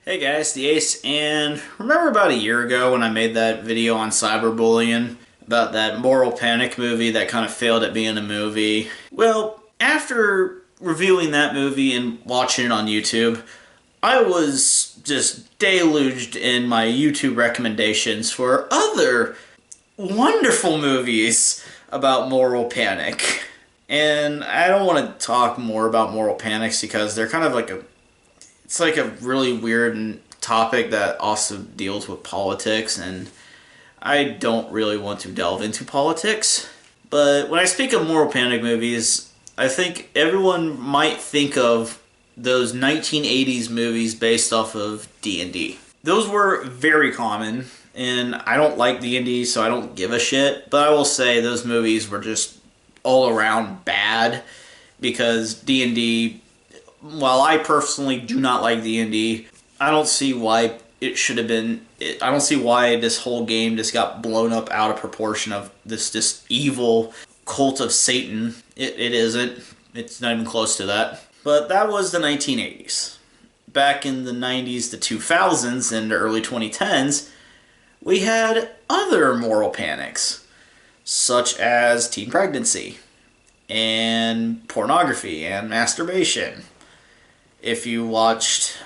Hey guys, the Ace, and remember about a year ago when I made that video on cyberbullying about that moral panic movie that kind of failed at being a movie? Well, after reviewing that movie and watching it on YouTube, I was just deluged in my YouTube recommendations for other wonderful movies about moral panic. And I don't want to talk more about moral panics because they're kind of like it's like a really weird topic that also deals with politics, and I don't really want to delve into politics. But when I speak of moral panic movies, I think everyone might think of those 1980s movies based off of D&D. Those were very common, and I don't like D&D, so I don't give a shit, but I will say those movies were just all around bad because D&D, while I personally do not like D&D, I don't see why it should have been. I don't see why this whole game just got blown up out of proportion of this evil cult of Satan. It isn't. It's not even close to that. But that was the 1980s. Back in the 90s to 2000s and the early 2010s, we had other moral panics, such as teen pregnancy and pornography and masturbation. If you watched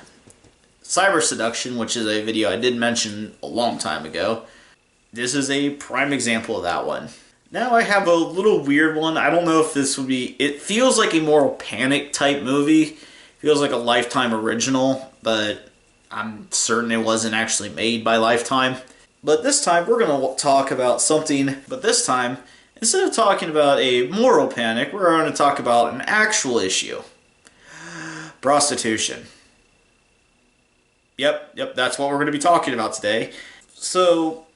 Cyber Seduction, which is a video I did mention a long time ago, this is a prime example of that one. Now I have a little weird one. I don't know if this would be... It feels like a moral panic type movie. It feels like a Lifetime original, but I'm certain it wasn't actually made by Lifetime. But this time we're going to talk about something, but this time, instead of talking about a moral panic, we're going to talk about an actual issue. Prostitution. Yep, that's what we're going to be talking about today. So,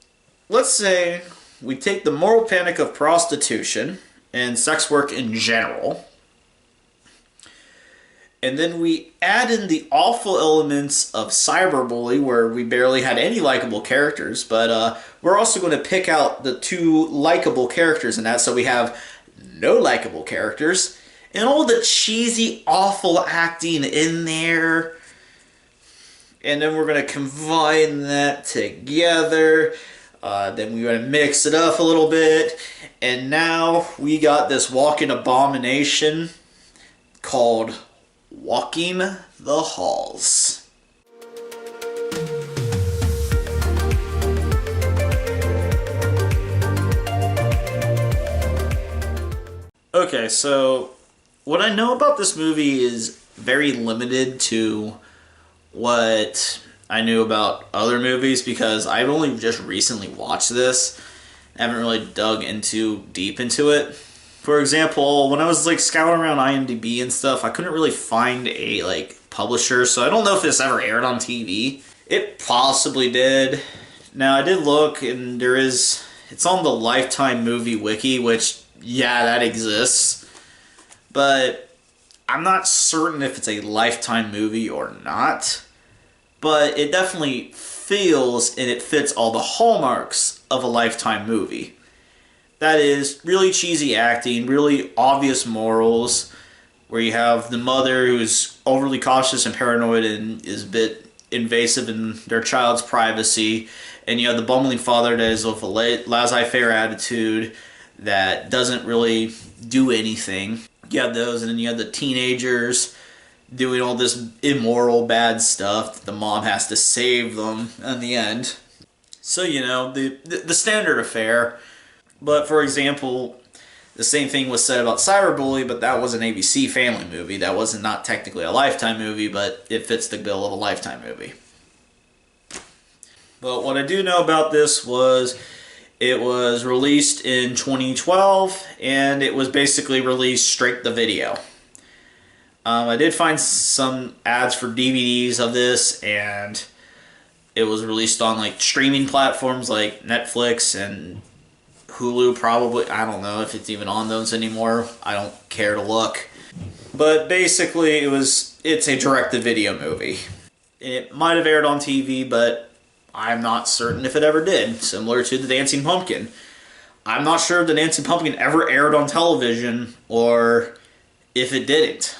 let's say we take the moral panic of prostitution and sex work in general, and then we add in the awful elements of cyberbully, where we barely had any likable characters, but we're also going to pick out the two likable characters in that, so we have no likable characters, and all the cheesy, awful acting in there. And then we're going to combine that together. Then we're going to mix it up a little bit. And now we got this walking abomination called Walking the Halls. Okay, so what I know about this movie is very limited to what I knew about other movies, because I've only just recently watched this. I haven't really dug deep into it. For example, when I was scouting around IMDb and stuff, I couldn't really find a publisher, so I don't know if this ever aired on TV. It possibly did. Now I did look, and it's on the Lifetime movie wiki, which yeah, that exists. But I'm not certain if it's a Lifetime movie or not. But it definitely feels and it fits all the hallmarks of a Lifetime movie. That is, really cheesy acting, really obvious morals, where you have the mother who's overly cautious and paranoid and is a bit invasive in their child's privacy, and you have the bumbling father that is with a laissez-faire attitude that doesn't really do anything. You have those, and then you have the teenagers doing all this immoral, bad stuff that the mom has to save them in the end. So, you know, the standard affair. But, for example, the same thing was said about Cyberbully, but that was an ABC Family movie. That wasn't not technically a Lifetime movie, but it fits the bill of a Lifetime movie. But what I do know about this was it was released in 2012, and it was basically released straight to video. I did find some ads for DVDs of this, and it was released on streaming platforms like Netflix and Hulu, probably. I don't know if it's even on those anymore. I don't care to look. But basically, it's a direct-to-video movie. It might have aired on TV, but I'm not certain if it ever did, similar to The Dancing Pumpkin. I'm not sure if The Dancing Pumpkin ever aired on television, or if it didn't.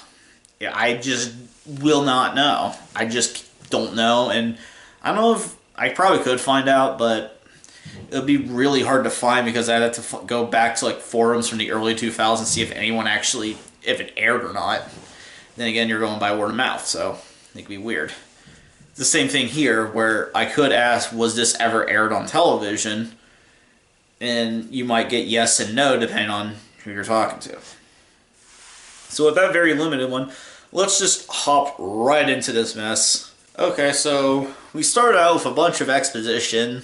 Yeah, I just will not know. I just don't know, and I don't know if I probably could find out, but it would be really hard to find because I'd have to go back to like forums from the early 2000s and see if anyone actually, if it aired or not. Then again, you're going by word of mouth, so it could be weird. It's the same thing here, where I could ask, was this ever aired on television? And you might get yes and no depending on who you're talking to. So with that very limited one, let's just hop right into this mess. Okay, so we started out with a bunch of exposition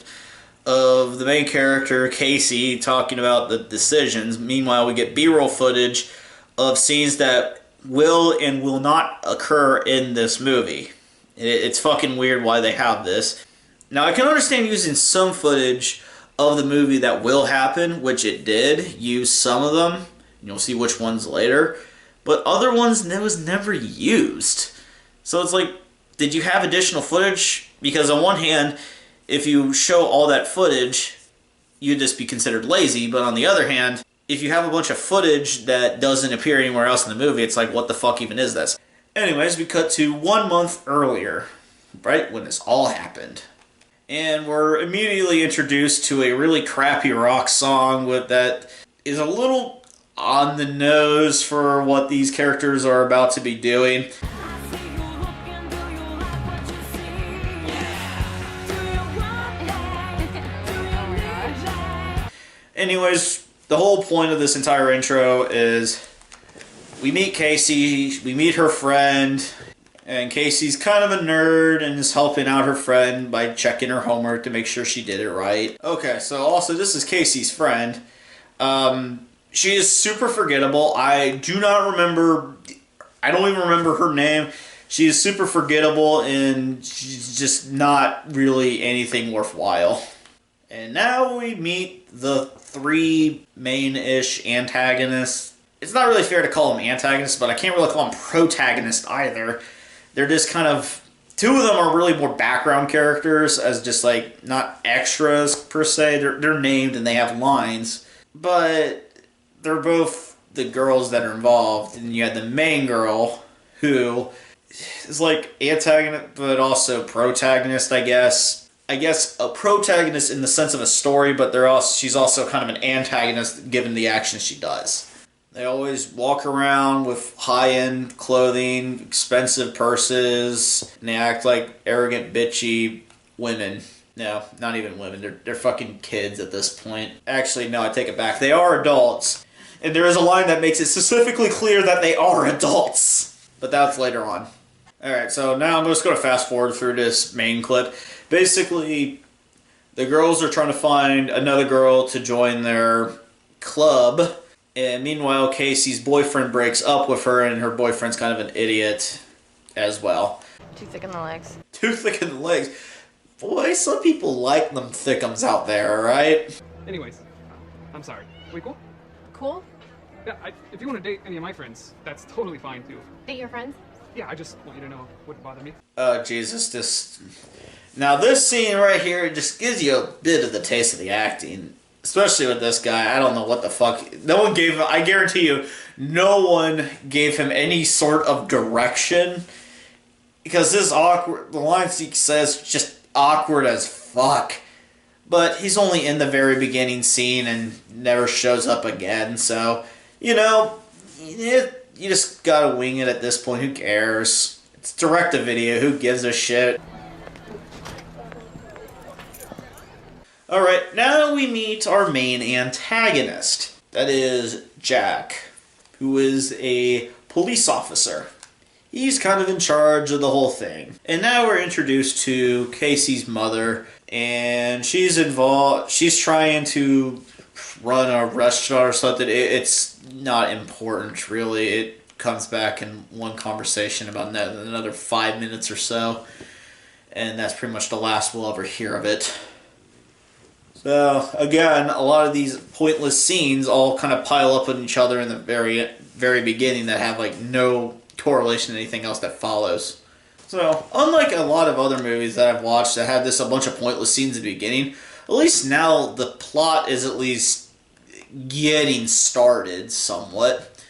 of the main character, Casey, talking about the decisions. Meanwhile, we get B-roll footage of scenes that will and will not occur in this movie. It's fucking weird why they have this. Now, I can understand using some footage of the movie that will happen, which it did. Use some of them. You'll see which ones later. But other ones that was never used. So it's like, did you have additional footage? Because on one hand, if you show all that footage, you'd just be considered lazy. But on the other hand, if you have a bunch of footage that doesn't appear anywhere else in the movie, it's like, what the fuck even is this? Anyways, we cut to 1 month earlier, right when this all happened. And we're immediately introduced to a really crappy rock song that is a little on the nose for what these characters are about to be doing. Anyways, the whole point of this entire intro is we meet Casey, we meet her friend, and Casey's kind of a nerd and is helping out her friend by checking her homework to make sure she did it right. Okay, so also this is Casey's friend. She is super forgettable. I don't even remember her name. She is super forgettable and she's just not really anything worthwhile. And now we meet the three main-ish antagonists. It's not really fair to call them antagonists, but I can't really call them protagonists either. They're just kind of... Two of them are really more background characters, as just like, not extras per se. They're named and they have lines. But they're both the girls that are involved. And you had the main girl, who is like antagonist, but also protagonist, I guess. I guess a protagonist in the sense of a story, but she's also kind of an antagonist given the actions she does. They always walk around with high-end clothing, expensive purses, and they act like arrogant, bitchy women. No, not even women. They're fucking kids at this point. Actually, no, I take it back. They are adults. And there is a line that makes it specifically clear that they are adults. But that's later on. Alright, so now I'm just going to fast forward through this main clip. Basically, the girls are trying to find another girl to join their club. And meanwhile, Casey's boyfriend breaks up with her, and her boyfriend's kind of an idiot as well. Too thick in the legs. Too thick in the legs. Boy, some people like them thickums out there, right? Anyways, I'm sorry. We cool? Cool? Yeah, if you want to date any of my friends, that's totally fine too. Date your friends? Yeah, I just want you to know it wouldn't bother me. Jesus, Now this scene right here just gives you a bit of the taste of the acting. Especially with this guy, I don't know what the fuck. I guarantee you, no one gave him any sort of direction. Because the lines he says, just awkward as fuck. But he's only in the very beginning scene and never shows up again, so, you just gotta wing it at this point, who cares? It's direct-to-video, who gives a shit? Alright, now we meet our main antagonist. That is Jack, who is a police officer. He's kind of in charge of the whole thing. And now we're introduced to Casey's mother, and she's involved. She's trying to run a restaurant or something. It's not important, really. It comes back in one conversation about another 5 minutes or so. And that's pretty much the last we'll ever hear of it. So, again, a lot of these pointless scenes all kind of pile up on each other in the very, very beginning that have, like, no correlation to anything else that follows. So, unlike a lot of other movies that I've watched that have a bunch of pointless scenes at the beginning, at least now the plot is at least getting started somewhat.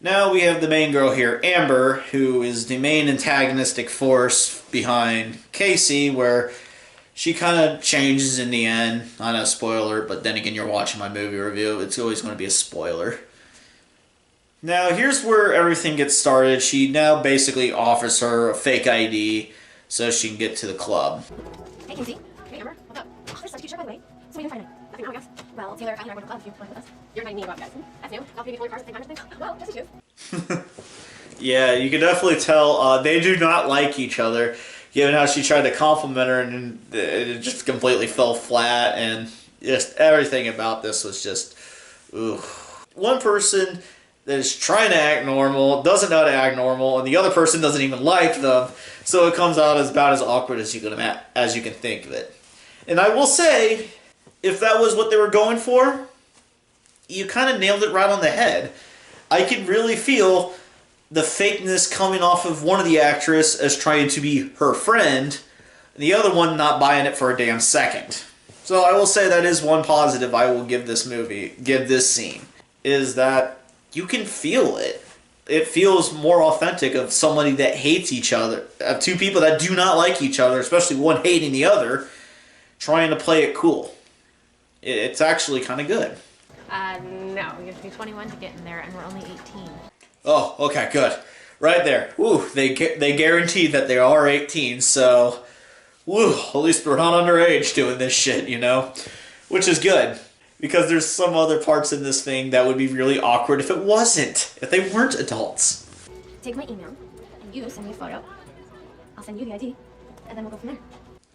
Now we have the main girl here, Amber, who is the main antagonistic force behind Casey, where she kind of changes in the end. I know, spoiler, but then again, you're watching my movie review. It's always going to be a spoiler. Now, here's where everything gets started. She now basically offers her a fake ID so she can get to the club. Hey, Casey. Hey, Amber. What's up? Oh, there's such a cute shirt, by the way. So we didn't find it. Nothing wrong, I guess. Well, Taylor, Kylie, and I went to the club if you want to with us. You're inviting me to go out, guys. That's new. I'll be before your cars at the same time. Well, just a two. Yeah, you can definitely tell they do not like each other, given how she tried to compliment her and it just completely fell flat, and just everything about this was just, ooh. One person that is trying to act normal doesn't know how to act normal, and the other person doesn't even like them, so it comes out as about as awkward as you can think of it. And I will say, if that was what they were going for, you kind of nailed it right on the head. I could really feel the fakeness coming off of one of the actresses as trying to be her friend, and the other one not buying it for a damn second. So I will say that is one positive I will give this scene, is that you can feel it. It feels more authentic of somebody that hates each other, of two people that do not like each other, especially one hating the other, trying to play it cool. It's actually kind of good. No, you have to be 21 to get in there, and we're only 18. Oh, okay, good. Right there. Woo, they guarantee that they are 18, so woo, at least we're not underage doing this shit, you know? Which is good, because there's some other parts in this thing that would be really awkward if it wasn't, if they weren't adults. Take my email, and you send me a photo. I'll send you the ID, and then we'll go from there.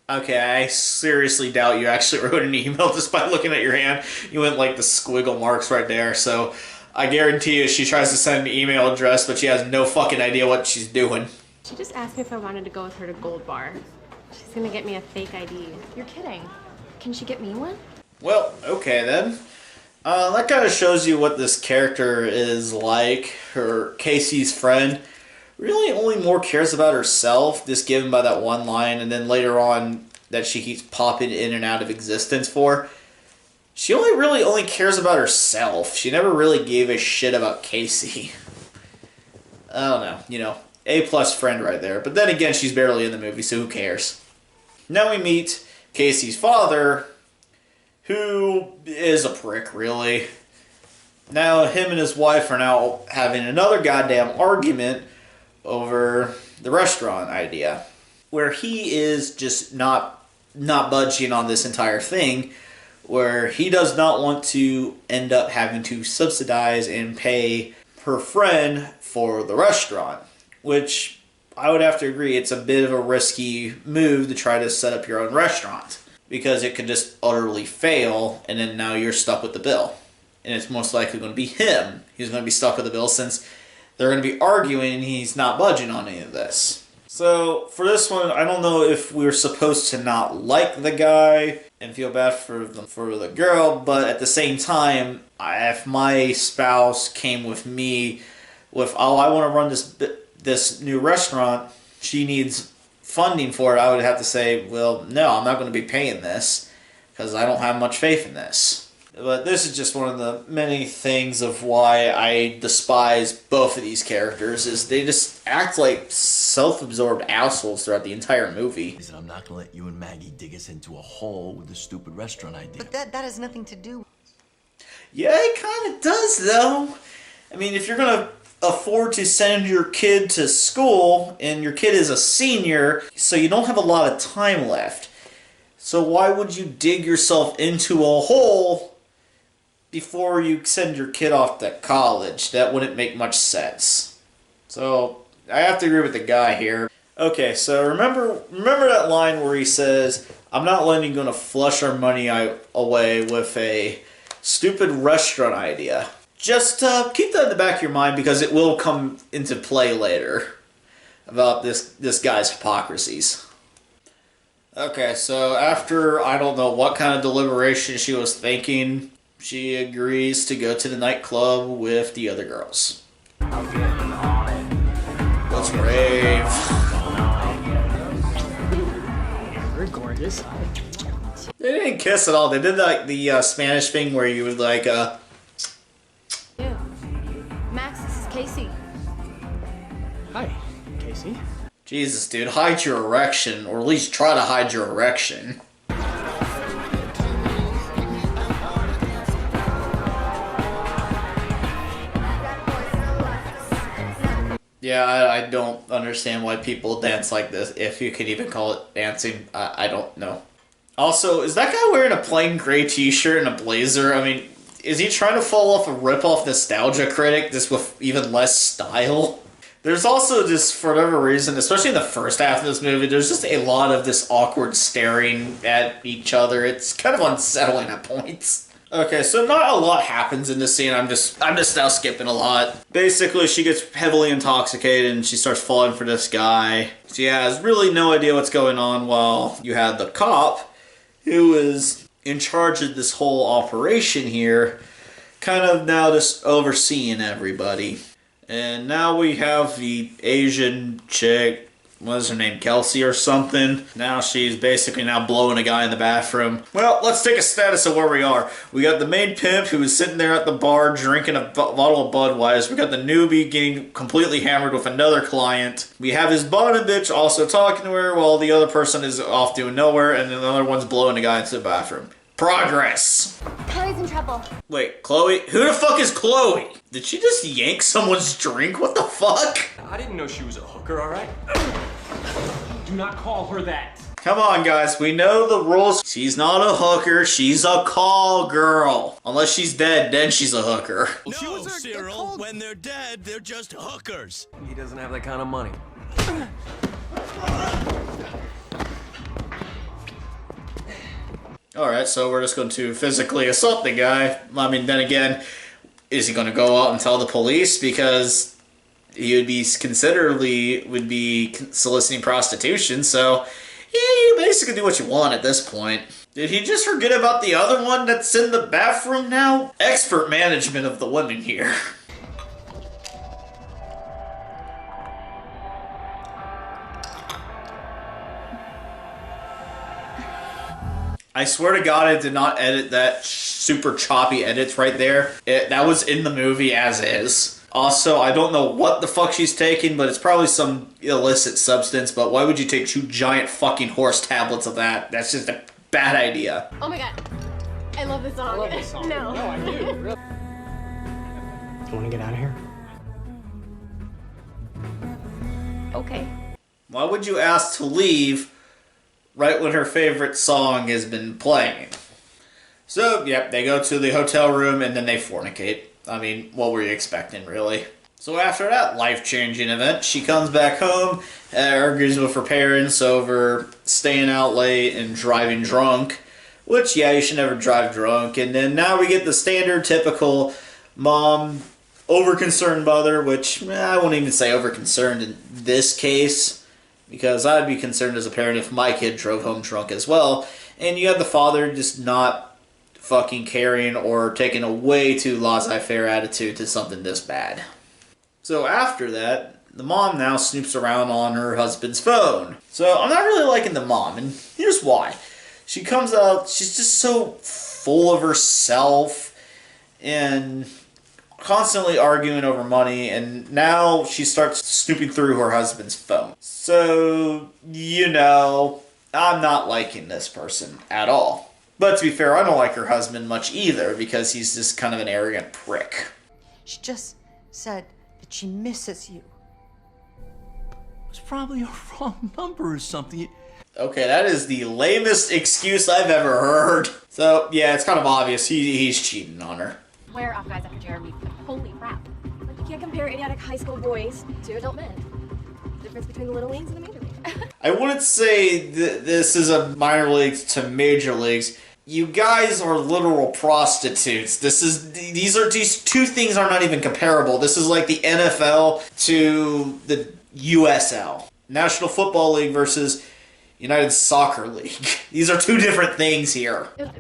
Okay, I seriously doubt you actually wrote an email just by looking at your hand. You went like the squiggle marks right there, so I guarantee you she tries to send an email address, but she has no fucking idea what she's doing. She just asked me if I wanted to go with her to Gold Bar. She's gonna get me a fake ID. You're kidding. Can she get me one? Well, okay then. That kind of shows you what this character is like. Her Casey's friend really only more cares about herself, just given by that one line, and then later on that she keeps popping in and out of existence for. She only cares about herself. She never really gave a shit about Casey. I don't know, you know, A+ friend right there. But then again, she's barely in the movie, so who cares? Now we meet Casey's father, who is a prick, really. Now him and his wife are now having another goddamn argument over the restaurant idea, where he is just not budging on this entire thing, where he does not want to end up having to subsidize and pay her friend for the restaurant, which I would have to agree it's a bit of a risky move to try to set up your own restaurant, because it could just utterly fail and then now you're stuck with the bill. And it's most likely going to be him. He's going to be stuck with the bill since they're going to be arguing and he's not budging on any of this. So for this one, I don't know if we're supposed to not like the guy and feel bad for the girl, but at the same time, if my spouse came with me with, oh, I want to run this new restaurant, she needs funding for it, I would have to say, well, no, I'm not going to be paying this because I don't have much faith in this. But this is just one of the many things of why I despise both of these characters, is they just act like self-absorbed assholes throughout the entire movie. He said, I'm not gonna let you and Maggie dig us into a hole with this stupid restaurant idea. But that has nothing to do. Yeah, it kind of does, though. I mean, if you're going to afford to send your kid to school, and your kid is a senior, so you don't have a lot of time left, so why would you dig yourself into a hole before you send your kid off to college? That wouldn't make much sense. So I have to agree with the guy here. Okay, so remember that line where he says, I'm not letting you going to flush our money away with a stupid restaurant idea. Just keep that in the back of your mind, because it will come into play later about this guy's hypocrisies. Okay, so after I don't know what kind of deliberation she was thinking, she agrees to go to the nightclub with the other girls. Let's rave. You're gorgeous. They didn't kiss at all. They did like the Spanish thing where you would like You. Max, this is Casey. Hi, Casey. Jesus, dude, hide your erection, or at least try to hide your erection. Yeah, I don't understand why people dance like this, if you could even call it dancing. I don't know. Also, is that guy wearing a plain gray t-shirt and a blazer? I mean, is he trying to fall off a rip-off Nostalgia Critic, just with even less style? There's also just, for whatever reason, especially in the first half of this movie, there's just a lot of this awkward staring at each other. It's kind of unsettling at points. Okay, so not a lot happens in this scene. I'm just now skipping a lot. Basically, she gets heavily intoxicated and she starts falling for this guy. She has really no idea what's going on, while you have the cop who is in charge of this whole operation here, kind of now just overseeing everybody. And now we have the Asian chick, what is her name, Kelsey or something? Now she's basically now blowing a guy in the bathroom. Well, let's take a status of where we are. We got the main pimp who was sitting there at the bar drinking a bottle of Budweiser. We got the newbie getting completely hammered with another client. We have his bottom bitch also talking to her while the other person is off doing nowhere, and then the other one's blowing a guy into the bathroom. Progress. Chloe's in trouble. Wait, Chloe? Who the fuck is Chloe? Did she just yank someone's drink? What the fuck? I didn't know she was a hooker, alright? Do not call her that. Come on, guys. We know the rules. She's not a hooker. She's a call girl. Unless she's dead, then she's a hooker. No, Cyril. When they're dead, they're just hookers. He doesn't have that kind of money. Alright, so we're just going to physically assault the guy. I mean, then again, is he going to go out and tell the police? Because he would be soliciting prostitution, so yeah, you basically do what you want at this point. Did he just forget about the other one that's in the bathroom now? Expert management of the women here. I swear to God, I did not edit that super choppy edits right there. That was in the movie as is. Also, I don't know what the fuck she's taking, but it's probably some illicit substance, but why would you take 2 giant fucking horse tablets of that? That's just a bad idea. Oh my god. I love this song. I love this song. No. No, I do. Really. You want to get out of here? Okay. Why would you ask to leave right when her favorite song has been playing? So, yep, they go to the hotel room and then they fornicate. I mean, what were you expecting, really? So after that life-changing event, she comes back home, argues with her parents over staying out late and driving drunk. Which, yeah, you should never drive drunk. And then now we get the standard, typical mom, over-concerned mother, which I won't even say over-concerned in this case, because I'd be concerned as a parent if my kid drove home drunk as well. And you have the father just not fucking caring or taking a way too laissez-faire attitude to something this bad. So after that, the mom now snoops around on her husband's phone. So I'm not really liking the mom, and here's why. She comes out, she's just so full of herself and constantly arguing over money, and now she starts snooping through her husband's phone. So, you know, I'm not liking this person at all. But to be fair, I don't like her husband much either, because he's just kind of an arrogant prick. She just said that she misses you. It's probably a wrong number or something. Okay, that is the lamest excuse I've ever heard. So, yeah, it's kind of obvious he's cheating on her. Where off guys after Jeremy? Holy crap. Like, you can't compare idiotic high school boys to adult men. The difference between the little leagues and the major leagues. I wouldn't say this is a minor leagues to major leagues. You guys are literal prostitutes. These two things are not even comparable. This is like the NFL to the USL. National Football League versus United Soccer League. These are 2 different things here. That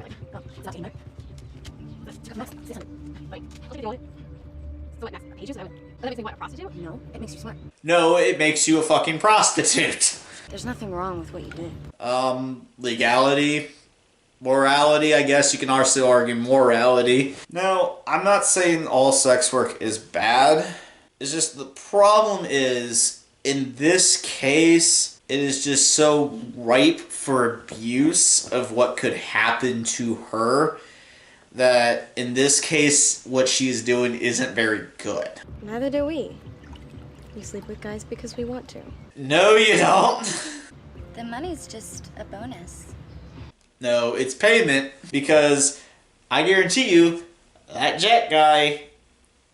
makes me what, a prostitute? No, it makes you smart. No, it makes you a fucking prostitute. There's nothing wrong with what you did. Legality, morality, I guess you can also argue morality. Now, I'm not saying all sex work is bad. It's just the problem is in this case, it is just so ripe for abuse of what could happen to her that in this case, what she's doing isn't very good. Neither do we. We sleep with guys because we want to. No, you don't. The money's just a bonus. No, it's payment because I guarantee you that Jack guy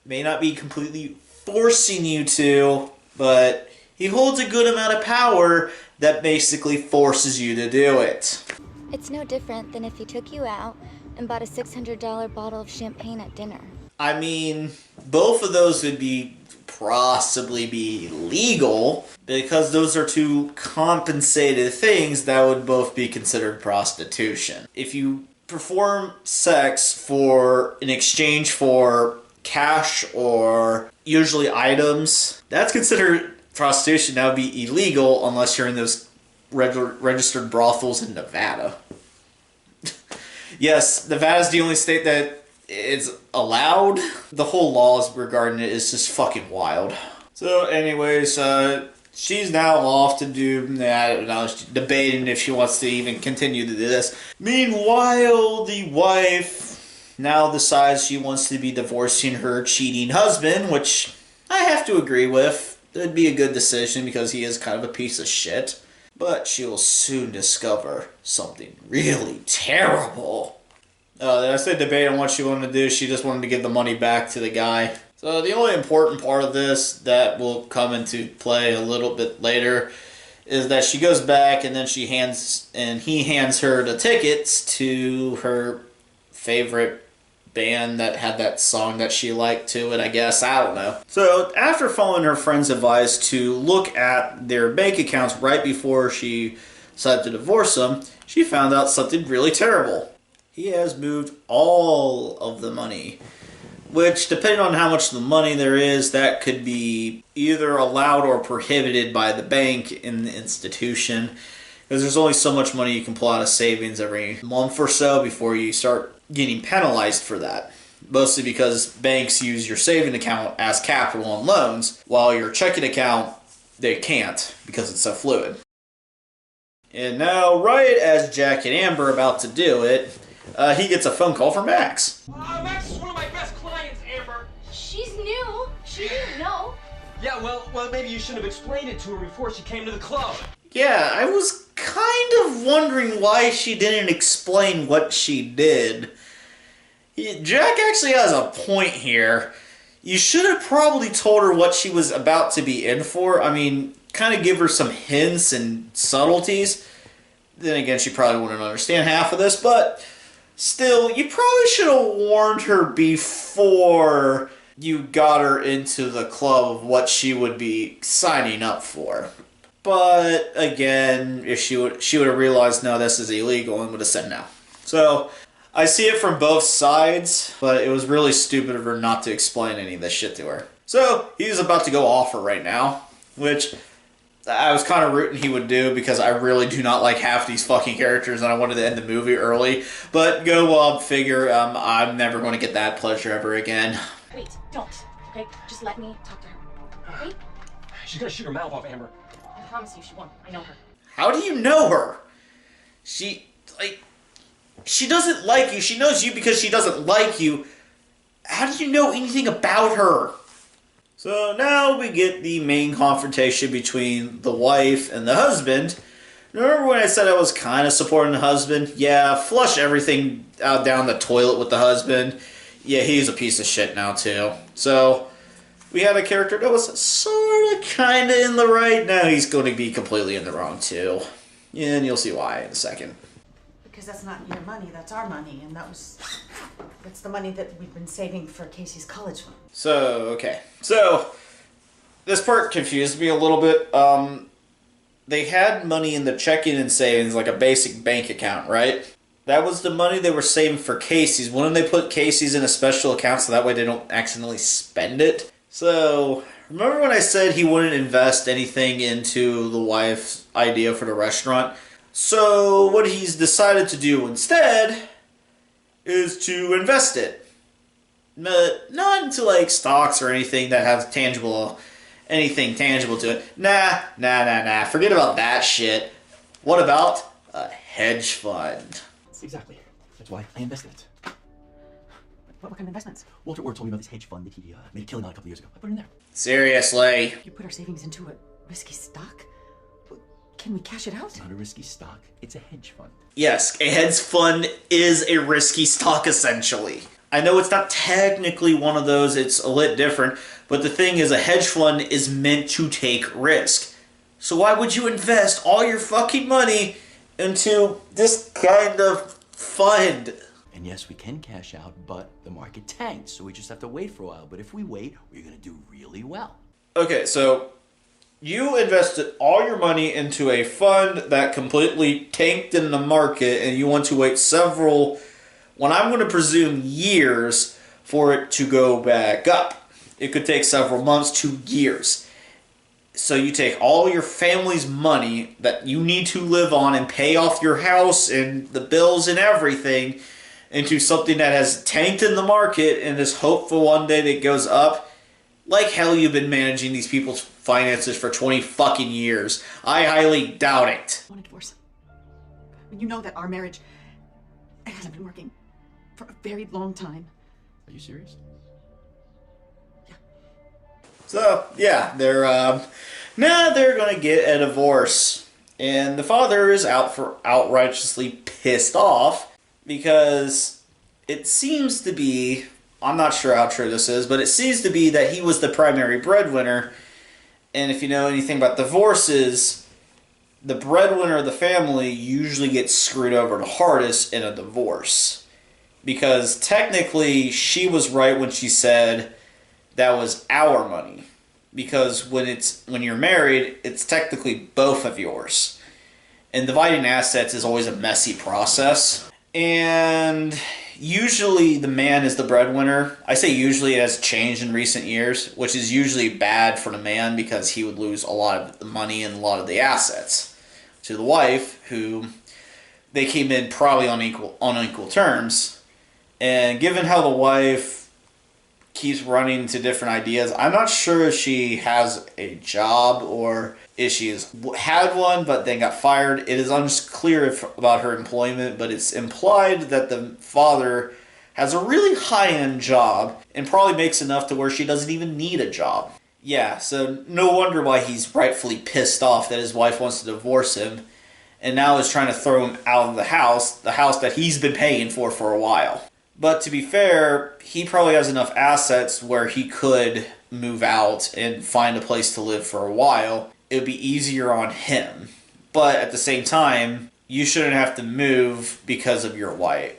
may not be completely forcing you to, but he holds a good amount of power that basically forces you to do it. It's no different than if he took you out and bought a $600 bottle of champagne at dinner. I mean, both of those would possibly be legal because those are two compensated things that would both be considered prostitution. If you perform sex in exchange for cash or usually items, that's considered prostitution. That would be illegal unless you're in those registered brothels in Nevada. Yes, Nevada's the only state that it's allowed. The whole laws regarding it is just fucking wild. So anyways, she's now off to do that. Now she's debating if she wants to even continue to do this. Meanwhile, the wife now decides she wants to be divorcing her cheating husband, which I have to agree with. It would be a good decision because he is kind of a piece of shit. But she will soon discover something really terrible. Did I say debate on what she wanted to do? She just wanted to give the money back to the guy. So the only important part of this that will come into play a little bit later is that she goes back and then he hands her the tickets to her favorite band that had that song that she liked to it, I guess. I don't know. So after following her friend's advice to look at their bank accounts right before she decided to divorce him, she found out something really terrible. He has moved all of the money, which, depending on how much of the money there is, that could be either allowed or prohibited by the bank in the institution, because there's only so much money you can pull out of savings every month or so before you start getting penalized for that. Mostly because banks use your saving account as capital on loans, while your checking account, they can't because it's so fluid. And now, right as Jack and Amber are about to do it, he gets a phone call from Max. Max is one of my best clients, Amber. She's new. She didn't know. Yeah, well, maybe you should have explained it to her before she came to the club. Yeah, I was kind of wondering why she didn't explain what she did. Jack actually has a point here. You should have probably told her what she was about to be in for. I mean, kind of give her some hints and subtleties. Then again, she probably wouldn't understand half of this, but still, you probably should have warned her before you got her into the club of what she would be signing up for. But again, if she would have realized, no, this is illegal, and would have said no. So I see it from both sides, but it was really stupid of her not to explain any of this shit to her. So he's about to go off her right now, which I was kind of rooting he would do because I really do not like half these fucking characters and I wanted to end the movie early. But go figure, I'm never going to get that pleasure ever again. Wait, don't. Okay, just let me talk to her. Okay? She's gonna shoot her mouth off, Amber. I promise you she won't. I know her. How do you know her? She doesn't like you. She knows you because she doesn't like you. How do you know anything about her? So now we get the main confrontation between the wife and the husband. Remember when I said I was kind of supporting the husband? Yeah, flush everything out down the toilet with the husband. Yeah, he's a piece of shit now too. So we had a character that was sort of kind of in the right. Now he's going to be completely in the wrong too. And you'll see why in a second. Because that's not your money, that's our money, and that's the money that we've been saving for Casey's college fund. So, okay. So, this part confused me a little bit. They had money in the checking and savings, like a basic bank account, right? That was the money they were saving for Casey's. Wouldn't they put Casey's in a special account so that way they don't accidentally spend it? So, remember when I said he wouldn't invest anything into the wife's idea for the restaurant? So, what he's decided to do instead is to invest it. Not into like stocks or anything that has tangible anything tangible to it. Nah. Forget about that shit. What about a hedge fund? Exactly. That's why I invested it. What kind of investments? Walter Orr told me about this hedge fund that he made a killing on a couple years ago. I put it in there. Seriously. You put our savings into a risky stock? Can we cash it out? It's not a risky stock. It's a hedge fund. Yes, a hedge fund is a risky stock, essentially. I know it's not technically one of those, it's a lit different, but the thing is, a hedge fund is meant to take risk. So why would you invest all your fucking money into this kind of fund? And yes, we can cash out, but the market tanked, so we just have to wait for a while. But if we wait, we're gonna do really well. Okay, so you invested all your money into a fund that completely tanked in the market, and you want to wait several, what I'm going to presume years, for it to go back up. It could take several months to years. So you take all your family's money that you need to live on and pay off your house and the bills and everything into something that has tanked in the market and is hopeful one day that it goes up. Like hell, you've been managing these people's finances for 20 fucking years. I highly doubt it. I want a divorce. You know that our marriage, it hasn't been working for a very long time. Are you serious? So, yeah, they're gonna get a divorce. And the father is outrightly pissed off because it seems to be, I'm not sure how true this is, but it seems to be that he was the primary breadwinner. And if you know anything about divorces, the breadwinner of the family usually gets screwed over the hardest in a divorce. Because technically, she was right when she said that was our money. Because when you're married, it's technically both of yours. And dividing assets is always a messy process. And usually the man is the breadwinner. I say usually, it has changed in recent years, which is usually bad for the man because he would lose a lot of the money and a lot of the assets to the wife, who they came in probably on equal terms. And given how the wife keeps running into different ideas, I'm not sure if she has a job or if she has had one but then got fired. It is unclear about her employment, but it's implied that the father has a really high-end job and probably makes enough to where she doesn't even need a job. Yeah, so no wonder why he's rightfully pissed off that his wife wants to divorce him and now is trying to throw him out of the house that he's been paying for a while. But to be fair, he probably has enough assets where he could move out and find a place to live for a while. It would be easier on him. But at the same time, you shouldn't have to move because of your wife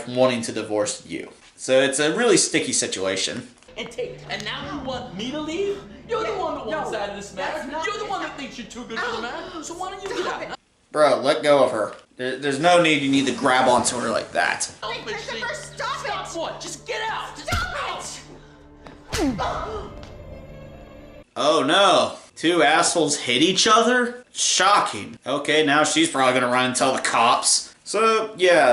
wanting to divorce you. So it's a really sticky situation. And now you want me to leave? You're the one that wants out of this marriage. You're the one that thinks you're too good for the man. So why don't you get out? Bro, let go of her. There's no need you need to grab onto her like that. Wait, Christopher, stop it! What? Just get out! Stop it! Oh no. Two assholes hit each other? Shocking. Okay, now she's probably gonna run and tell the cops. So yeah,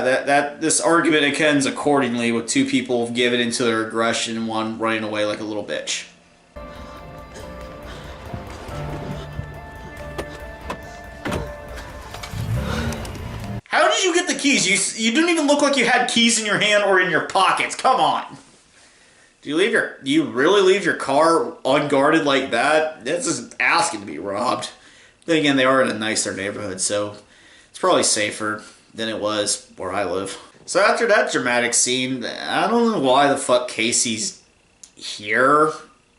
this argument ends accordingly, with two people giving into their aggression and one running away like a little bitch. How did you get the keys? You didn't even look like you had keys in your hand or in your pockets. Come on. Do you really leave your car unguarded like that? That's just asking to be robbed. Then again, they are in a nicer neighborhood, so it's probably safer than it was where I live. So after that dramatic scene, I don't know why the fuck Casey's here.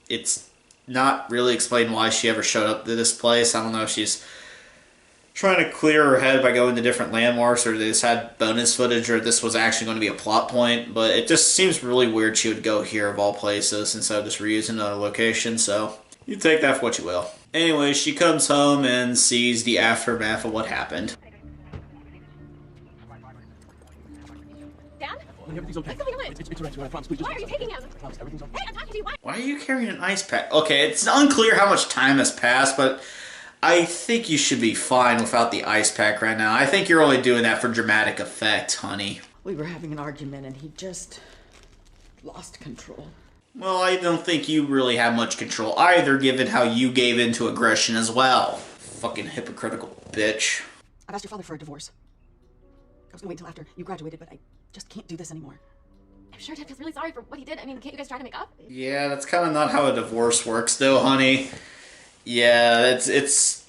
It's not really explained why she ever showed up to this place. I don't know if she's trying to clear her head by going to different landmarks, or they just had bonus footage, or this was actually going to be a plot point. But it just seems really weird she would go here of all places instead of just reusing another location, so you take that for what you will. Anyway, she comes home and sees the aftermath of what happened. Dad? Everything's okay. What's going on? It's alright, I promise. Please, just Why are you taking him? I promise, everything's okay. Hey, I'm talking to you. Why? Why are you carrying an ice pack? Okay, it's unclear how much time has passed, but I think you should be fine without the ice pack right now. I think you're only doing that for dramatic effect, honey. We were having an argument and he just lost control. Well, I don't think you really have much control either, given how you gave in to aggression as well. Fucking hypocritical bitch. I've asked your father for a divorce. I was gonna wait until after you graduated, but I just can't do this anymore. I'm sure Dad feels really sorry for what he did. I mean, can't you guys try to make up? Yeah, that's kind of not how a divorce works, though, honey. Yeah, it's...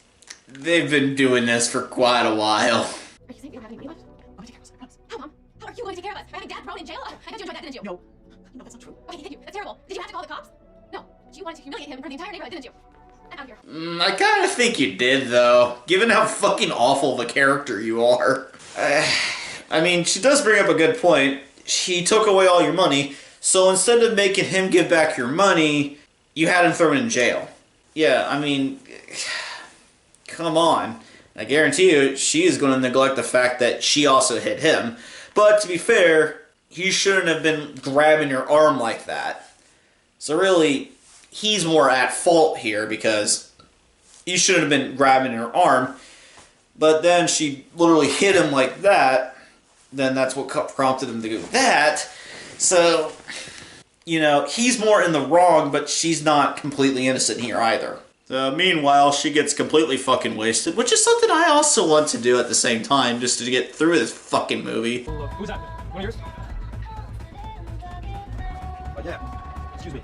They've been doing this for quite a while. Are you saying you don't have any money left? I'll take care of us, I promise. How, Mom? How are you going to take care of us? Having Dad thrown in jail? I bet you enjoyed that, didn't you? No, that's not true. Okay, did you? That's terrible. Did you have to call the cops? No. But you wanted to humiliate him in front of the entire neighborhood, didn't you? I'm out of here. I kind of think you did, though, given how fucking awful of a character you are. I mean, she does bring up a good point. He took away all your money, so instead of making him give back your money, you had him thrown in jail. Yeah, I mean, come on. I guarantee you, she is going to neglect the fact that she also hit him. But to be fair, he shouldn't have been grabbing your arm like that. So really, he's more at fault here because he shouldn't have been grabbing her arm. But then she literally hit him like that. Then that's what prompted him to do that. So, you know, he's more in the wrong, but she's not completely innocent here either. Meanwhile, she gets completely fucking wasted, which is something I also want to do at the same time, just to get through this fucking movie. Who's that? One of yours? Yeah. Excuse me.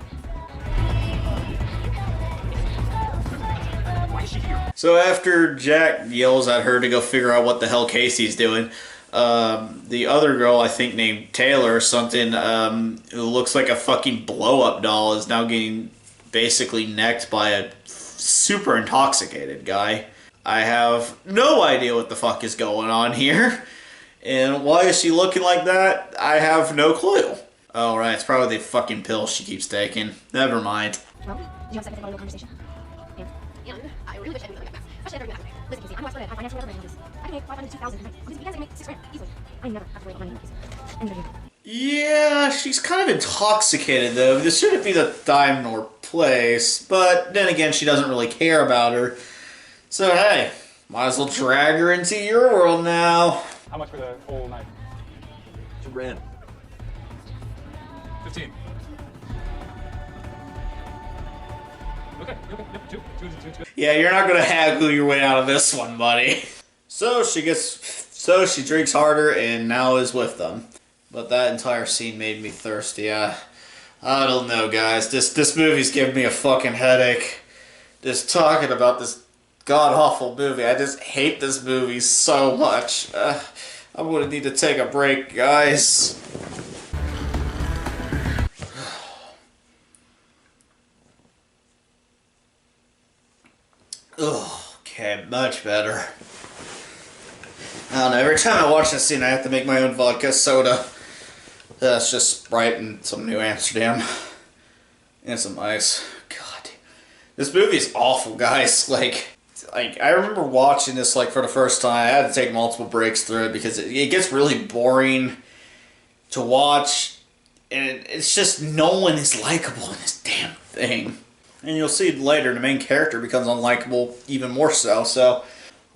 So after Jack yells at her to go figure out what the hell Casey's doing, the other girl, I think named Taylor or something, who looks like a fucking blow-up doll, is now getting basically necked by a super intoxicated guy. I have no idea what the fuck is going on here. And why is she looking like that? I have no clue. Oh, right, it's probably the fucking pill she keeps taking. Never mind. Well, did you have a second to go to a conversation? And I really wish I knew something like that. Especially after you. Listen, Casey, I'm not going to financially ready this. I can make 500 to 2,000 tonight. On these weekends, I can make 6 grand easily. I never have to wait on money, Casey. I'm ready. Yeah, she's kind of intoxicated, though. This shouldn't be the time nor place. But then again, she doesn't really care about her. So, hey, might as well drag her into your world now. How much for the whole night? $2 grand. 15. Okay, yep, two is good. Yeah, you're not gonna haggle your way out of this one, buddy. So she drinks harder and now is with them. But that entire scene made me thirsty. I don't know, guys. This movie's giving me a fucking headache. Just talking about this god-awful movie. I just hate this movie so much. I'm gonna need to take a break, guys. Oh, okay, much better. I don't know, every time I watch this scene I have to make my own vodka soda. That's just Sprite and some New Amsterdam. And some ice. God. This movie is awful, guys. Like I remember watching this for the first time. I had to take multiple breaks through it because it gets really boring to watch. And it's just no one is likable in this damn thing. And you'll see later the main character becomes unlikable even more so. So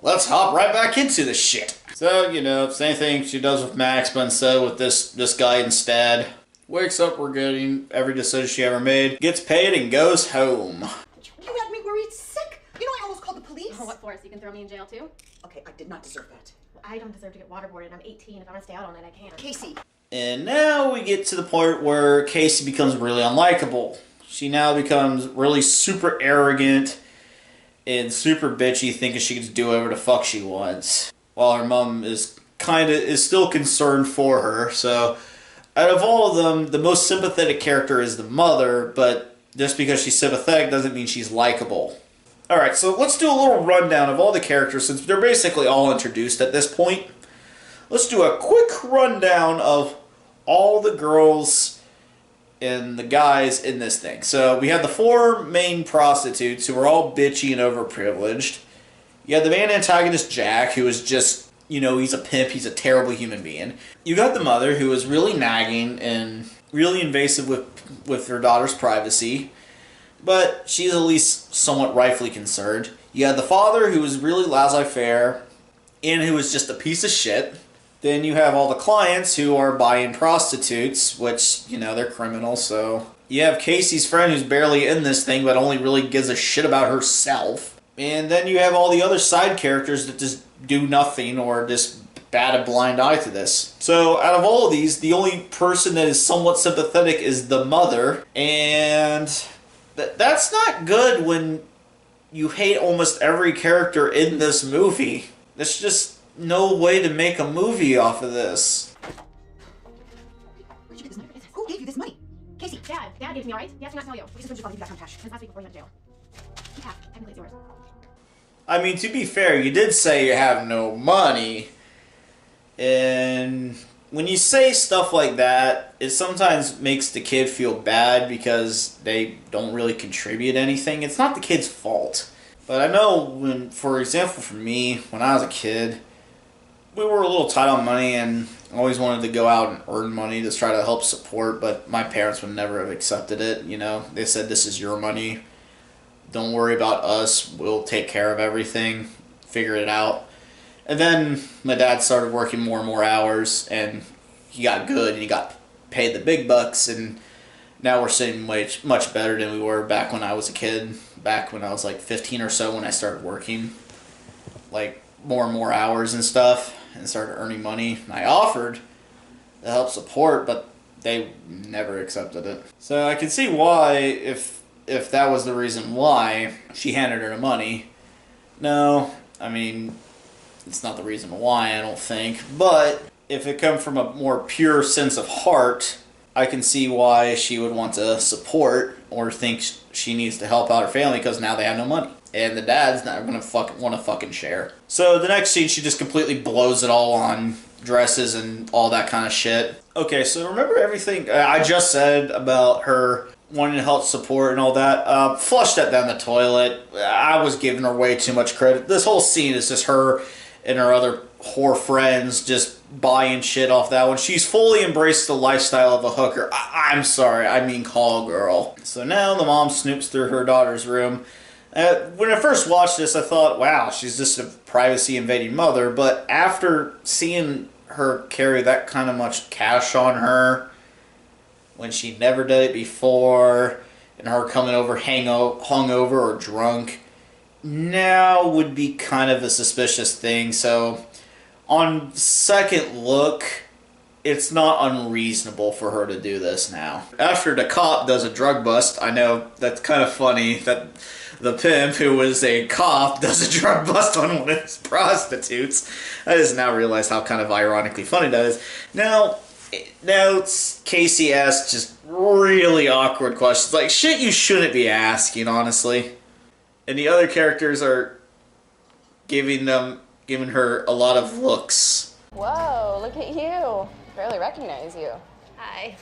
let's hop right back into this shit. So, you know, same thing she does with Max, but instead with this guy instead. Wakes up regretting every decision she ever made, gets paid, and goes home. You had me worried sick. You know I almost called the police. Oh, what for? So you can throw me in jail too? Okay, I did not deserve that. Well, I don't deserve to get waterboarded. I'm 18. If I want to stay out all night, I can. Casey. And now we get to the point where Casey becomes really unlikable. She now becomes really super arrogant and super bitchy, thinking she can just do whatever the fuck she wants. While her mom is still concerned for her. So out of all of them, the most sympathetic character is the mother, but just because she's sympathetic doesn't mean she's likable. Alright, so let's do a little rundown of all the characters since they're basically all introduced at this point. Let's do a quick rundown of all the girls and the guys in this thing. So we have the 4 main prostitutes who are all bitchy and overprivileged. You have the main antagonist, Jack, who is just, you know, he's a pimp, he's a terrible human being. You got the mother, who is really nagging and really invasive with her daughter's privacy, but she's at least somewhat rightfully concerned. You had the father, who is really laissez-faire, and who is just a piece of shit. Then you have all the clients who are buying prostitutes, which, you know, they're criminals, so You have Casey's friend who's barely in this thing but only really gives a shit about herself. And then you have all the other side characters that just do nothing or just bat a blind eye to this. So out of all of these, the only person that is somewhat sympathetic is the mother. And that's not good when you hate almost every character in this movie. There's just no way to make a movie off of this. Where'd you get this money? Who gave you this money? Casey, Dad. Dad gave it to me, alright? He asked me not to tell you. We just want you to give back some cash. Since last week before he went to jail. Keep half. Technically it's yours. I mean, to be fair, you did say you have no money. And when you say stuff like that, it sometimes makes the kid feel bad because they don't really contribute anything. It's not the kid's fault. But I know when, for example, for me, when I was a kid, we were a little tight on money and always wanted to go out and earn money to try to help support, but my parents would never have accepted it, you know. They said, this is your money. Don't worry about us. We'll take care of everything. Figure it out. And then my dad started working more and more hours, and he got good, and he got paid the big bucks, and now we're sitting much better than we were back when I was a kid, back when I was like 15 or so when I started working, like more and more hours and stuff, and started earning money. And I offered to help support, but they never accepted it. So I can see why, if that was the reason why she handed her the money. No, I mean, it's not the reason why, I don't think. But if it comes from a more pure sense of heart, I can see why she would want to support or think she needs to help out her family because now they have no money. And the dad's not going to want to fucking share. So the next scene, she just completely blows it all on dresses and all that kind of shit. Okay, so remember everything I just said about her wanting to help support and all that? Flush that down the toilet. I was giving her way too much credit. This whole scene is just her and her other whore friends just buying shit off that one. She's fully embraced the lifestyle of a hooker. I'm sorry, I mean call girl. So now the mom snoops through her daughter's room. When I first watched this, I thought, wow, she's just a privacy-invading mother. But after seeing her carry that kind of much cash on her, when she never did it before, and her coming over hungover or drunk, now would be kind of a suspicious thing. So on second look, it's not unreasonable for her to do this now. After the cop does a drug bust, I know that's kind of funny that the pimp, who was a cop, does a drug bust on one of his prostitutes. I just now realize how kind of ironically funny that is. Now Casey asks just really awkward questions, like shit you shouldn't be asking, honestly. And the other characters are giving her a lot of looks. Whoa, look at you. Barely recognize you. Hi.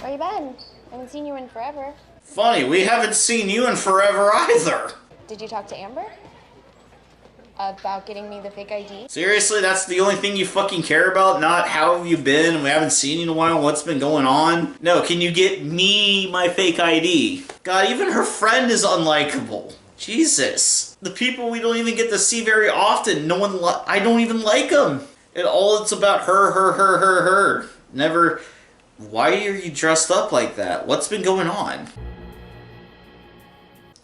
Where you been? I haven't seen you in forever. Funny, we haven't seen you in forever either. Did you talk to Amber? About getting me the fake ID? Seriously, that's the only thing you fucking care about? Not how have you been, we haven't seen you in a while, what's been going on? No, can you get me my fake ID? God, even her friend is unlikable. Jesus. The people we don't even get to see very often, I don't even like them. It's about her. Never, why are you dressed up like that? What's been going on?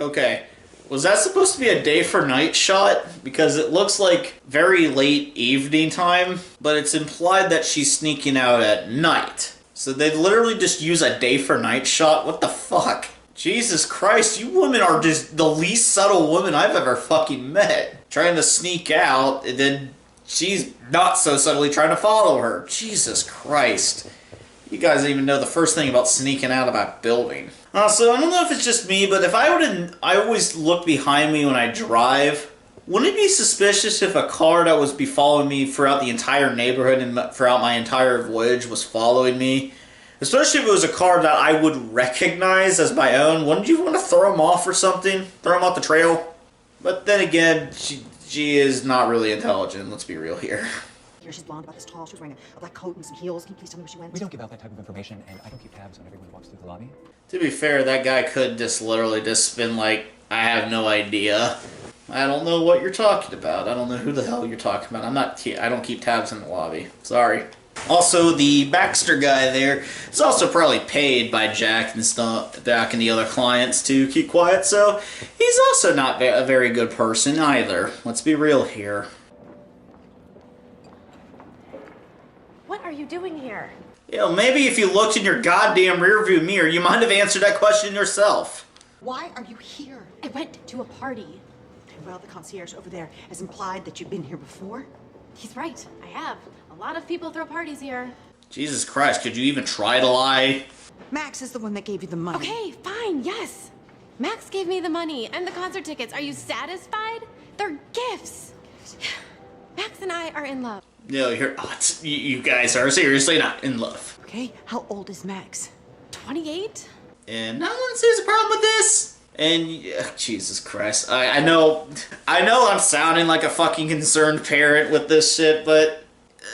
Okay, was that supposed to be a day for night shot? Because it looks like very late evening time, but it's implied that she's sneaking out at night. So they literally just use a day for night shot? What the fuck? Jesus Christ, you women are just the least subtle women I've ever fucking met. Trying to sneak out, and then she's not so subtly trying to follow her. Jesus Christ. You guys don't even know the first thing about sneaking out of a building. So I don't know if it's just me, but if I always look behind me when I drive. Wouldn't it be suspicious if a car that was following me throughout the entire neighborhood and throughout my entire voyage was following me? Especially if it was a car that I would recognize as my own. Wouldn't you want to throw him off or something? Throw him off the trail? But then again, she is not really intelligent. Let's be real here. Here, she's blonde, about this tall. She was wearing a black coat and some heels. Can you please tell me where she went? We don't give out that type of information, and I don't keep tabs on everyone who walks through the lobby. To be fair, that guy could just literally just been like, I have no idea. I don't know what you're talking about. I don't know who the hell you're talking about. I don't keep tabs in the lobby. Sorry. Also, the Baxter guy there is also probably paid by Jack and the other clients to keep quiet, so he's also not a very good person either. Let's be real here. What are you doing here? You know, maybe if you looked in your goddamn rearview mirror, you might have answered that question yourself. Why are you here? I went to a party. Well, the concierge over there has implied that you've been here before. He's right. I have. A lot of people throw parties here. Jesus Christ, could you even try to lie? Max is the one that gave you the money. Okay, fine, yes. Max gave me the money and the concert tickets. Are you satisfied? They're gifts. Max and I are in love. No, you guys are seriously not in love. Okay, how old is Max? 28? And no one sees a problem with this. And Jesus Christ, I know I'm sounding like a fucking concerned parent with this shit, but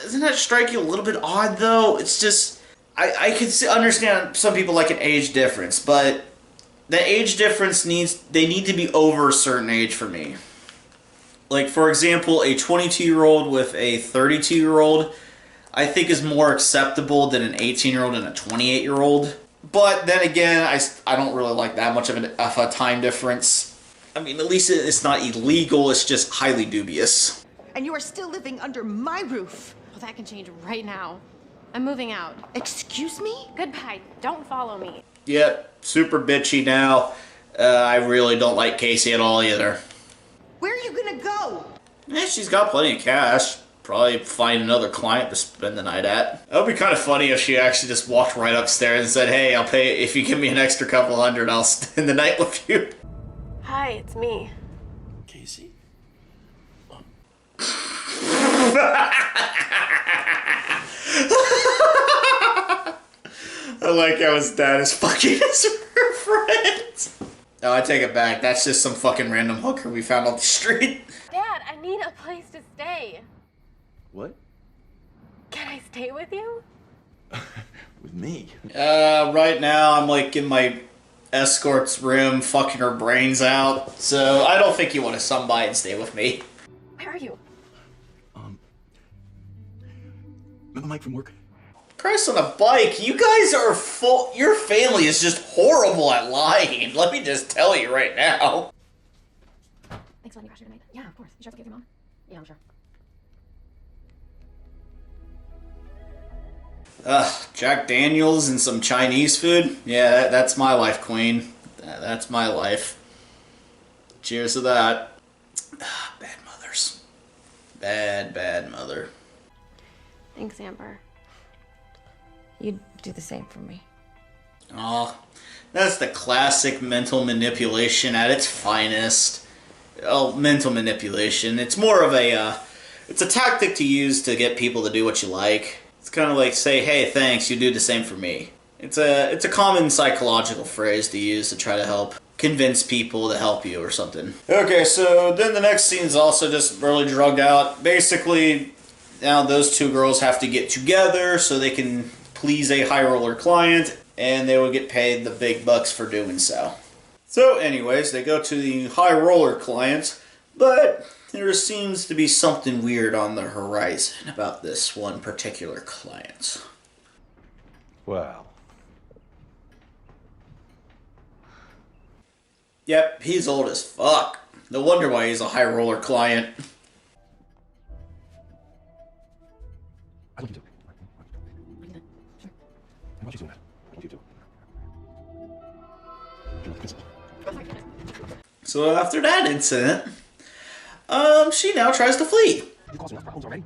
doesn't that strike you a little bit odd though? It's just I can understand some people like an age difference, but the age difference they need to be over a certain age for me. Like for example, a 22-year-old with a 32-year-old, I think is more acceptable than an 18-year-old and a 28-year-old. But then again, I don't really like that much of a time difference. I mean, at least it's not illegal, it's just highly dubious. And you are still living under my roof. Well, that can change right now. I'm moving out. Excuse me? Goodbye. Don't follow me. Yep, super bitchy now. I really don't like Casey at all either. Where are you gonna go? Yeah, she's got plenty of cash. Probably find another client to spend the night at. That would be kind of funny if she actually just walked right upstairs and said, hey, I'll pay, if you give me an extra couple hundred, I'll spend the night with you. Hi, it's me. Casey? I like how his dad is fucking his friend. No, I take it back. That's just some fucking random hooker we found on the street. Dad, I need a place to stay. What? Can I stay with you? With me? Right now I'm like in my escort's room fucking her brains out. So I don't think you want to come by and stay with me. Where are you? Remember Mike from work? Christ on a bike, you guys are full. Your family is just horrible at lying. Let me just tell you right now. Thanks for letting me crash here tonight. Yeah, of course. You sure it's okay with your mom? Yeah, I'm sure. Jack Daniels and some Chinese food? Yeah, that's my life, queen. That's my life. Cheers to that. Bad mothers. Bad mother. Thanks, Amber. You'd do the same for me. Aw, that's the classic mental manipulation at its finest. Oh, mental manipulation. It's more of it's a tactic to use to get people to do what you like. It's kind of like say, hey, thanks, you do the same for me. It's a common psychological phrase to use to try to help convince people to help you or something. Okay, so then the next scene is also just really drugged out. Basically, now those two girls have to get together so they can please a high roller client, and they will get paid the big bucks for doing so. So anyways, they go to the high roller client, but there seems to be something weird on the horizon about this one particular client. Well. Yep, he's old as fuck. No wonder why he's a high roller client. I love you too. Why don't you do that? I love you too. You're like the principal. So after that incident, she now tries to flee. You caused enough problems already.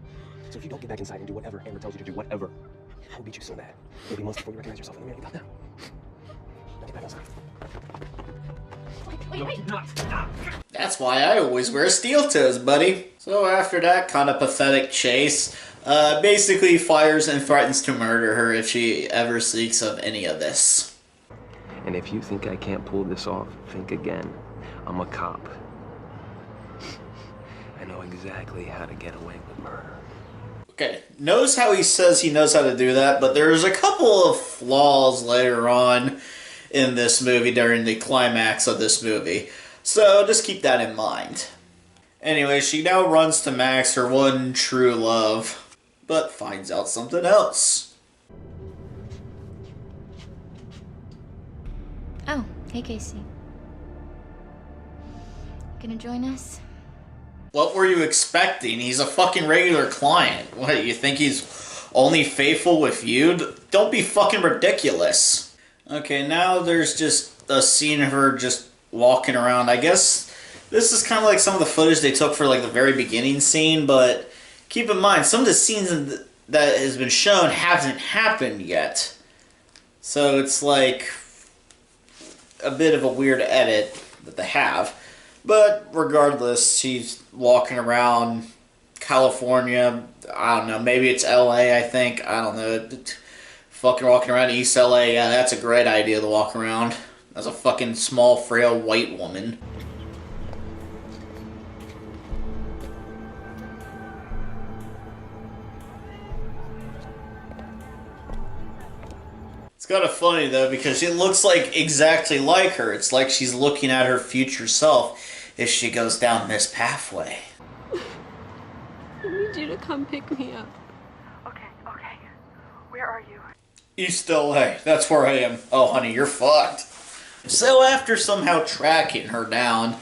So if you don't get back inside and do whatever Amber tells you to do, whatever, I will beat you so bad. Maybe months before you recognize yourself in the mirror. You got that? Now get back inside. Wait. That's why I always wear steel toes, buddy. So after that kind of pathetic chase, basically fires and threatens to murder her if she ever speaks of any of this. And if you think I can't pull this off, think again. I'm a cop. I know exactly how to get away with murder. Okay, knows how he says he knows how to do that, but there's a couple of flaws later on in this movie during the climax of this movie. So just keep that in mind. Anyway, she now runs to Max, her one true love. but finds out something else. Oh, hey Casey. Gonna join us? What were you expecting? He's a fucking regular client. What, you think he's only faithful with you? Don't be fucking ridiculous. Okay, now there's just a scene of her just walking around. I guess this is kind of like some of the footage they took for like the very beginning scene, but keep in mind, some of the scenes that has been shown hasn't happened yet. So it's like a bit of a weird edit that they have. But regardless, she's walking around California. I don't know, maybe it's LA, I think. I don't know. Fucking walking around East LA, yeah, that's a great idea to walk around as a fucking small, frail white woman. It's kind of funny though, because she looks like exactly like her. It's like she's looking at her future self if she goes down this pathway. I need you to come pick me up. Okay. Where are you? East LA, that's where I am. Oh honey, you're fucked. So after somehow tracking her down,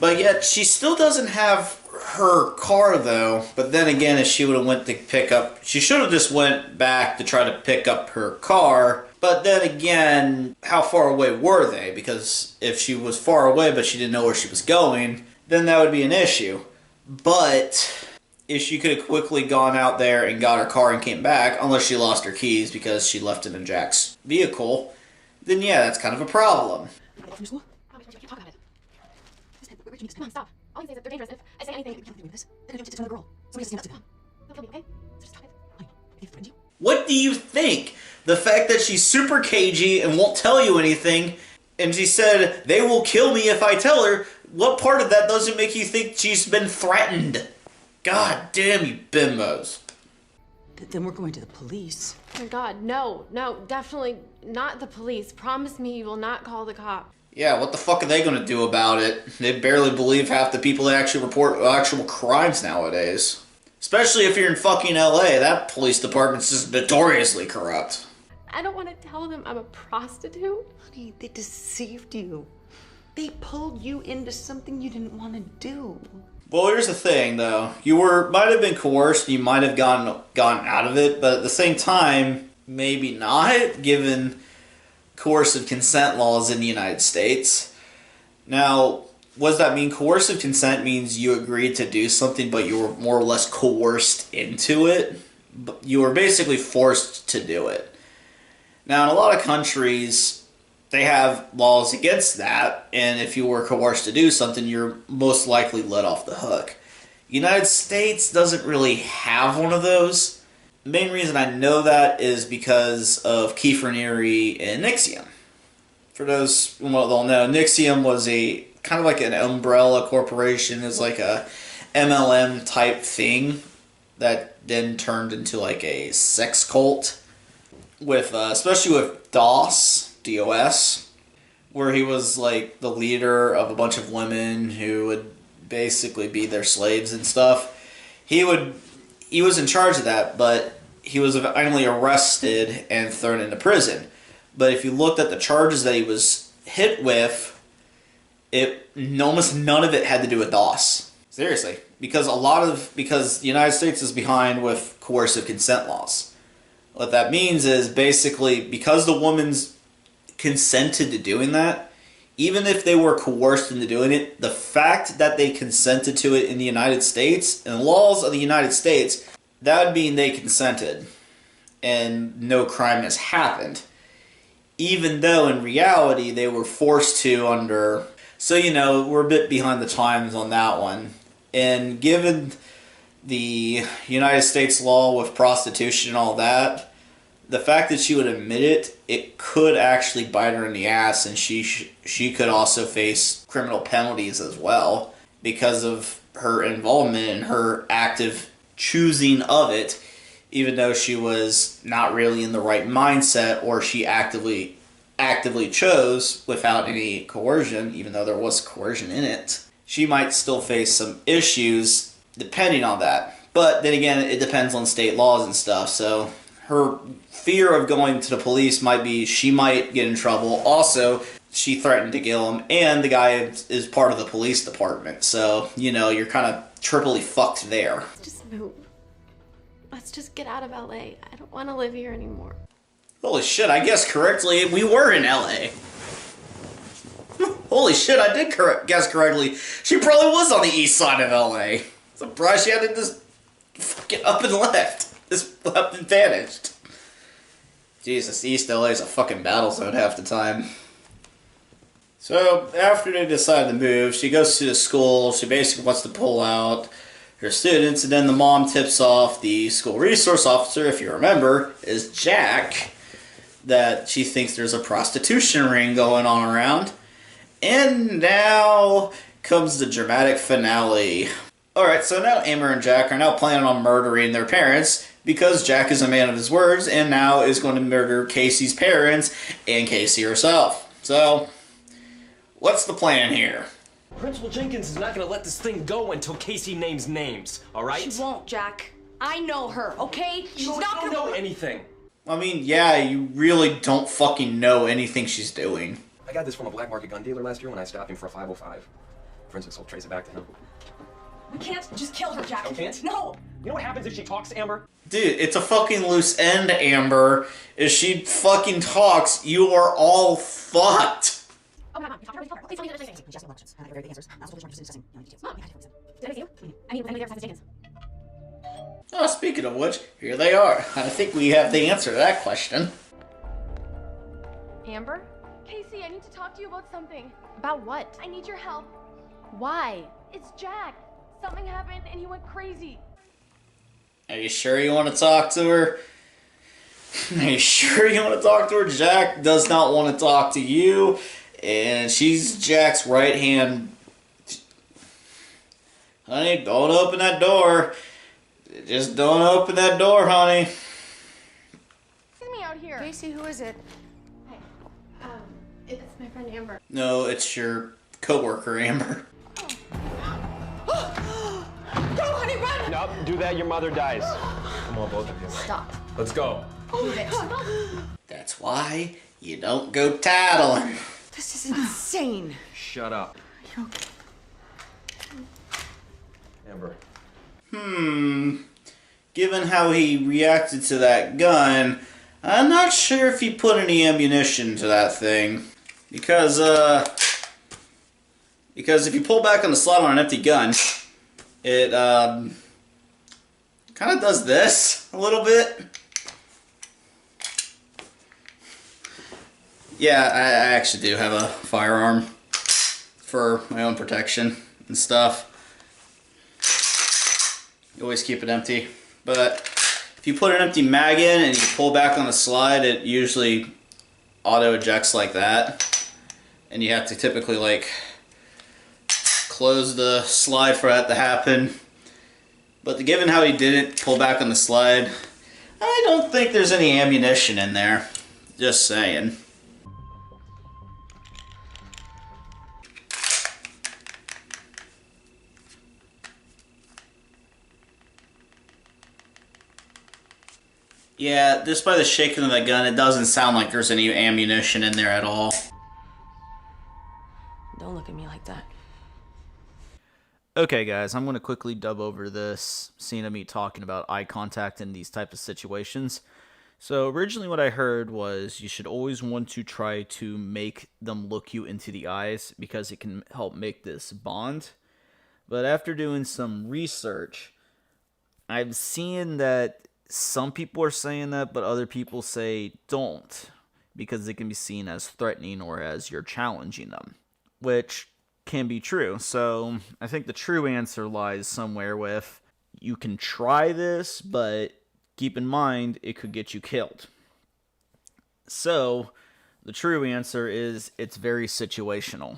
but yet she still doesn't have her car though. But then again, if she would have went to pick up, she should have just went back to try to pick up her car. But then again, how far away were they? Because if she was far away but she didn't know where she was going, then that would be an issue. But if she could have quickly gone out there and got her car and came back, unless she lost her keys because she left them in Jack's vehicle, then yeah, that's kind of a problem. From school? Oh, we can't talk about it. Listen, come on, stop. All you say is that they're dangerous, and if I say anything, you can't do this. They're gonna do it to another girl. Somebody just stand up to them. They'll kill me, okay? So just stop it. Honey, they threatened you? What do you think? The fact that she's super cagey and won't tell you anything, and she said, they will kill me if I tell her, what part of that doesn't make you think she's been threatened? God damn you bimbos. Then we're going to the police. Oh my God, no, definitely not the police. Promise me you will not call the cops. Yeah, what the fuck are they gonna do about it? They barely believe half the people that actually report actual crimes nowadays. Especially if you're in fucking LA, that police department's just notoriously corrupt. I don't want to tell them I'm a prostitute. Honey, they deceived you. They pulled you into something you didn't want to do. Well, here's the thing, though. You might have been coerced, you might have gotten out of it, but at the same time, maybe not, given coercive consent laws in the United States. Now, what does that mean? Coercive consent means you agreed to do something, but you were more or less coerced into it. You were basically forced to do it. Now, in a lot of countries, they have laws against that, and if you were coerced to do something, you're most likely let off the hook. United States doesn't really have one of those. The main reason I know that is because of Kiefer Neary and Nixium. For those who don't know, Nixium was a kind of like an umbrella corporation. It's like a MLM type thing that then turned into like a sex cult, with especially with DOS, where he was like the leader of a bunch of women who would basically be their slaves and stuff. He was in charge of that, but he was finally arrested and thrown into prison. But if you looked at the charges that he was hit with, almost none of it had to do with DOS. Seriously, because the United States is behind with coercive consent laws. What that means is basically because the woman's consented to doing that, even if they were coerced into doing it, the fact that they consented to it in the United States, and the laws of the United States, that would mean they consented and no crime has happened. Even though in reality they were forced to under... So, we're a bit behind the times on that one. And given the United States law with prostitution and all that, the fact that she would admit it could actually bite her in the ass, and she could also face criminal penalties as well because of her involvement and her active choosing of it, even though she was not really in the right mindset, or she actively chose without any coercion, even though there was coercion in it. She might still face some issues depending on that. But then again, it depends on state laws and stuff. So her fear of going to the police might be she might get in trouble. Also, she threatened to kill him, and the guy is part of the police department. So, you know, you're kind of triply fucked there. Let's just move. Let's just get out of LA. I don't want to live here anymore. Holy shit, I guessed correctly. We were in LA. Holy shit, I did guess correctly. She probably was on the east side of LA. Surprised she hadn't just fucking up and left. Just up and vanished. Jesus, East LA is a fucking battle zone half the time. So, after they decide to move, she goes to the school. She basically wants to pull out her students, and then the mom tips off the school resource officer, if you remember, is Jack, that she thinks there's a prostitution ring going on around. And now comes the dramatic finale. Alright, so now Amber and Jack are now planning on murdering their parents because Jack is a man of his words and now is going to murder Casey's parents and Casey herself. So, what's the plan here? Principal Jenkins is not gonna let this thing go until Casey names names, alright? She won't, Jack. I know her, okay? She's not gonna know anything. I mean, yeah, you really don't fucking know anything she's doing. I got this from a black market gun dealer last year when I stopped him for a 505. Forensics will trace it back to him. We can't just kill her, Jack. I can't? No! You know what happens if she talks, Amber? Dude, it's a fucking loose end, Amber. If she fucking talks, you are all fucked. Oh, come on. You talked to her. Please tell me the She asked me questions. I gave her the answers. I was totally interested in discussing details. Mom, we had to fix it. Did I miss you? I mean, there besides Jenkins. Oh, speaking of which, here they are. I think we have the answer to that question. Amber? Casey, I need to talk to you about something. About what? I need your help. Why? It's Jack. Something happened and he went crazy. Are you sure you want to talk to her? Are you sure you want to talk to her? Jack does not want to talk to you, and she's Jack's right hand. Honey, don't open that door. Just don't open that door, honey. Get me out here. Casey, who is it? Hey, it's my friend Amber. No, it's your coworker, Amber. Go, honey, run! Nope, do that, your mother dies. Come on, both of you. Stop. Let's go. Move it. That's why you don't go tattling. This is insane. Shut up. You okay? Amber. Given how he reacted to that gun, I'm not sure if he put any ammunition to that thing. Because if you pull back on the slide on an empty gun, it, kind of does this a little bit. Yeah, I actually do have a firearm for my own protection and stuff. You always keep it empty. But if you put an empty mag in and you pull back on the slide, it usually auto ejects like that. And you have to typically like close the slide for that to happen. But given how he did it, pull back on the slide, I don't think there's any ammunition in there. Just saying. Yeah, just by the shaking of the gun, it doesn't sound like there's any ammunition in there at all. Don't look at me like that. Okay guys, I'm going to quickly dub over this scene of me talking about eye contact in these type of situations. So originally what I heard was you should always want to try to make them look you into the eyes because it can help make this bond. But after doing some research, I've seen that some people are saying that, but other people say don't, because it can be seen as threatening or as you're challenging them, which can be true. So I think the true answer lies somewhere with you can try this, but keep in mind it could get you killed. So the true answer is it's very situational.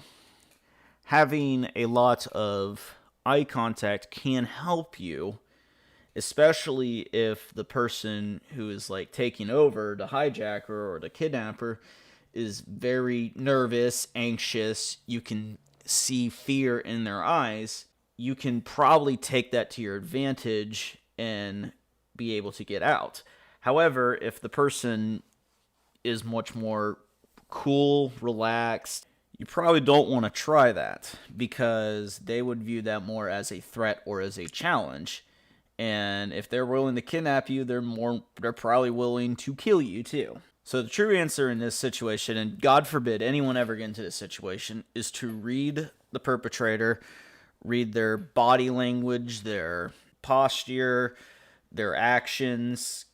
Having a lot of eye contact can help you, especially if the person who is like taking over, the hijacker or the kidnapper, is very nervous, anxious. You can see fear in their eyes. You can probably take that to your advantage and be able to get out. However, if the person is much more cool, relaxed, you probably don't want to try that because they would view that more as a threat or as a challenge. And if they're willing to kidnap you, they're probably willing to kill you too. So the true answer in this situation, and God forbid anyone ever get into this situation, is to read the perpetrator, read their body language, their posture, their actions,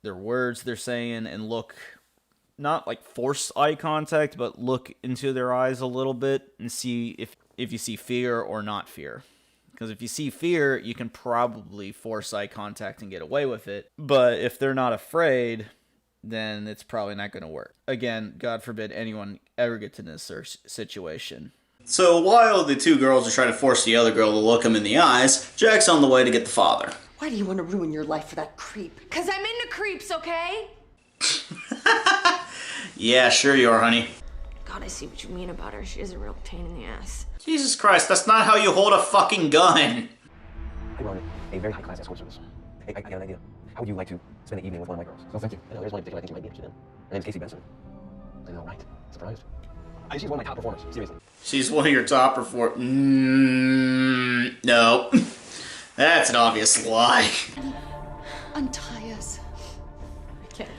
their words they're saying, and look, not like force eye contact, but look into their eyes a little bit and see if you see fear or not fear. Because if you see fear, you can probably force eye contact and get away with it. But if they're not afraid, then it's probably not going to work. Again, God forbid anyone ever gets in this situation. So while the two girls are trying to force the other girl to look him in the eyes, Jack's on the way to get the father. Why do you want to ruin your life for that creep? Because I'm into creeps, okay? Yeah, sure you are, honey. God, I see what you mean about her. She is a real pain in the ass. Jesus Christ, that's not how you hold a fucking gun. I run a very high-class escort service. Hey, I got an idea. How would you like to spend the evening with one of my girls? Oh, thank you. I know, there's one in particular I think you might be interested in. Her name's Casey Benson. I know, right? Surprised? She's one of my top performers, seriously. She's one of your top performers. No. That's an obvious lie. Untie us. I can't.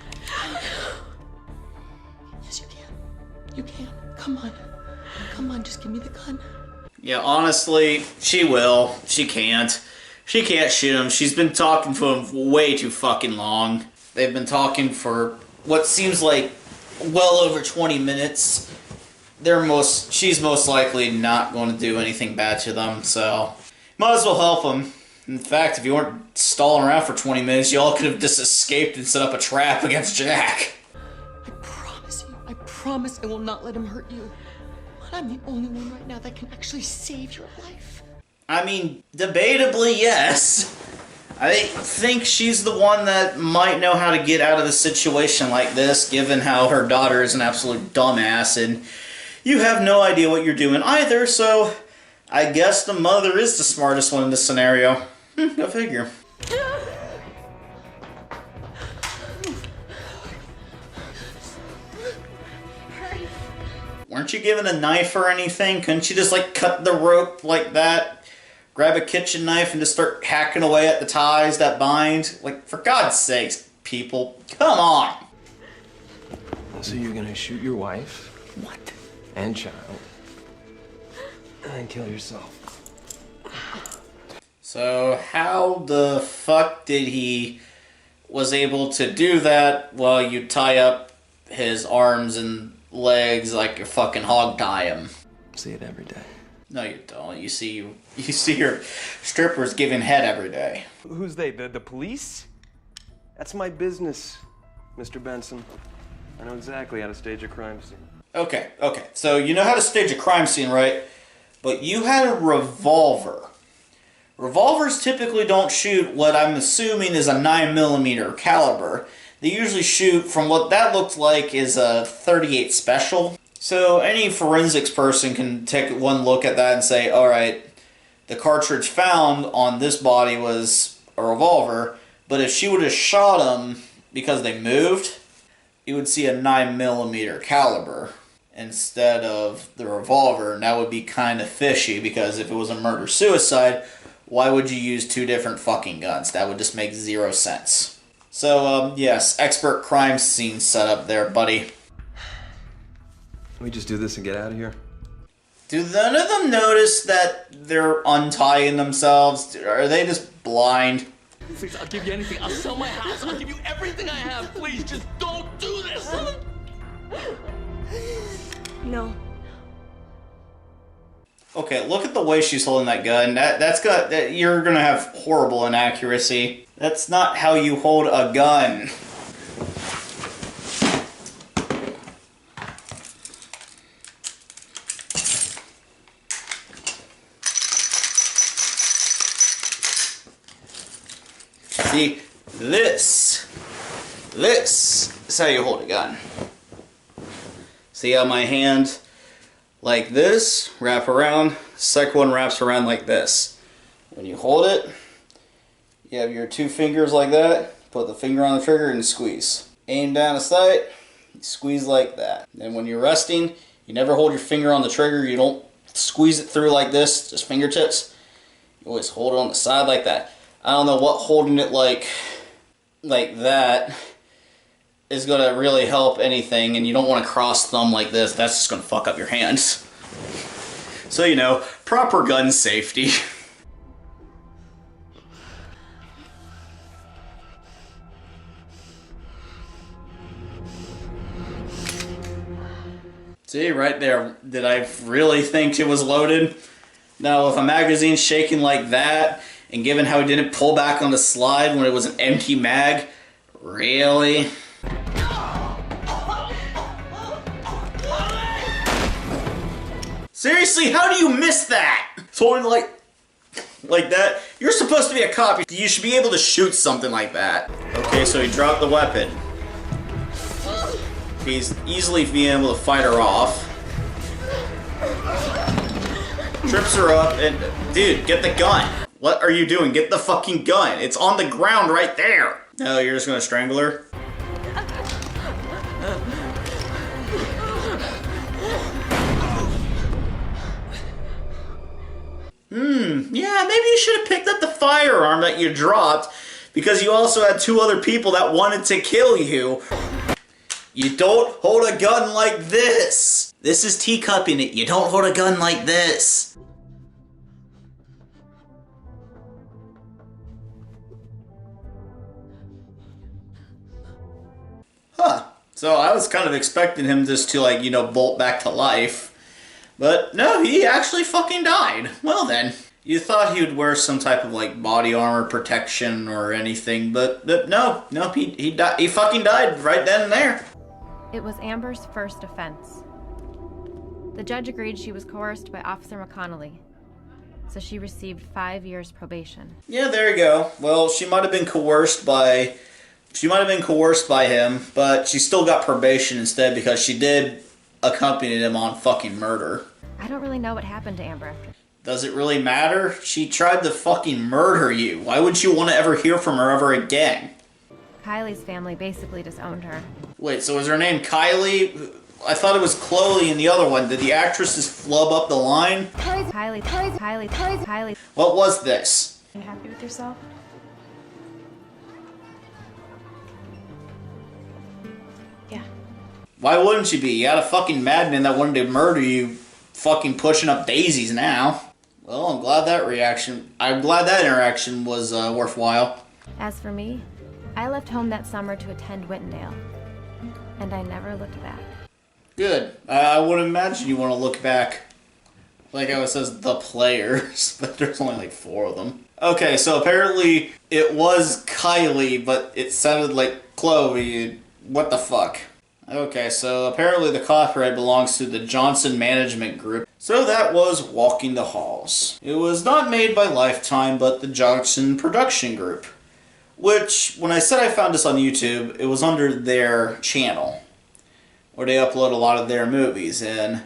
Yes, you can. You can. Come on. Come on, just give me the gun. Yeah, honestly, she will. She can't. She can't shoot him. She's been talking to him way too fucking long. They've been talking for what seems like well over 20 minutes. She's most likely not going to do anything bad to them, so might as well help them. In fact, if you weren't stalling around for 20 minutes, y'all could have just escaped and set up a trap against Jack. I promise I will not let him hurt you. But I'm the only one right now that can actually save your life. I mean, debatably, yes. I think she's the one that might know how to get out of a situation like this, given how her daughter is an absolute dumbass, and you have no idea what you're doing either, so I guess the mother is the smartest one in this scenario. Go figure. Weren't you given a knife or anything? Couldn't you just, like, cut the rope like that? Grab a kitchen knife and just start hacking away at the ties that bind? Like, for God's sakes, people, come on! So you're gonna shoot your wife? What? And child. And kill yourself. So how the fuck did he was able to do that while you tie up his arms and legs like you fucking hog tie him? See it every day. No, you don't. You see your strippers giving head every day. Who's they? The police? That's my business, Mr. Benson. I know exactly how to stage a crime scene. Okay. So you know how to stage a crime scene, right? But you had a revolver. Revolvers typically don't shoot what I'm assuming is a 9mm caliber. They usually shoot from what that looked like is a .38 special. So any forensics person can take one look at that and say, alright, the cartridge found on this body was a revolver, but if she would have shot him because they moved, you would see a 9mm caliber instead of the revolver, and that would be kind of fishy, because if it was a murder-suicide, why would you use two different fucking guns? That would just make zero sense. So, yes, expert crime scene setup there, buddy. Can we just do this and get out of here? Do none of them notice that they're untying themselves? Are they just blind? Please, I'll give you anything. I'll sell my house. I'll give you everything I have. Please, just don't do this. No. Okay, look at the way she's holding that gun. You're gonna have horrible inaccuracy. That's not how you hold a gun. See, this is how you hold a gun. See how my hand, like this, wrap around, second one wraps around like this. When you hold it, You have your two fingers like that, put the finger on the trigger and squeeze. Aim down the sight, squeeze like that. And when you're resting, you never hold your finger on the trigger, you don't squeeze it through like this, just fingertips. You always hold it on the side like that. I don't know what holding it like that is going to really help anything, and you don't want to cross thumb like this. That's just going to fuck up your hands. So, you know, proper gun safety. See, right there, did I really think it was loaded? Now, if a magazine's shaking like that, and given how he didn't pull back on the slide when it was an empty mag, really? Seriously, how do you miss that? Something like that? You're supposed to be a cop. You should be able to shoot something like that. Okay, so he dropped the weapon. He's easily being able to fight her off. Trips her up and... Dude, get the gun. What are you doing? Get the fucking gun. It's on the ground right there. No, you're just gonna strangle her? Yeah, maybe you should have picked up the firearm that you dropped, because you also had two other people that wanted to kill you. You don't hold a gun like this. This is teacupping it. You don't hold a gun like this. Huh. So I was kind of expecting him just to, like, you know, bolt back to life. But no, he actually fucking died. Well then. You thought he would wear some type of, like, body armor protection or anything, but no, he fucking died right then and there. It was Amber's first offense. The judge agreed she was coerced by Officer McConnelly, so she received 5 years probation. Yeah, there you go. Well, she might have been coerced by him, but she still got probation instead because she did accompany him on fucking murder. I don't really know what happened to Amber after. Does it really matter? She tried to fucking murder you. Why would you want to ever hear from her ever again? Kylie's family basically disowned her. Wait, so is her name Kylie? I thought it was Chloe in the other one. Did the actress just flub up the line? Kylie. What was this? Are you happy with yourself? Yeah. Why wouldn't you be? You had a fucking madman that wanted to murder you, fucking pushing up daisies now. Well, I'm glad that interaction was worthwhile. As for me, I left home that summer to attend Whitendale, and I never looked back. Good. I would imagine you want to look back. Like how it says the players, but there's only like 4 of them. Okay, so apparently it was Kylie, but it sounded like Chloe. What the fuck? Okay, so apparently the copyright belongs to the Johnson Management Group. So that was Walking the Halls. It was not made by Lifetime, but the Johnson Production Group. Which, when I said I found this on YouTube, it was under their channel, where they upload a lot of their movies, and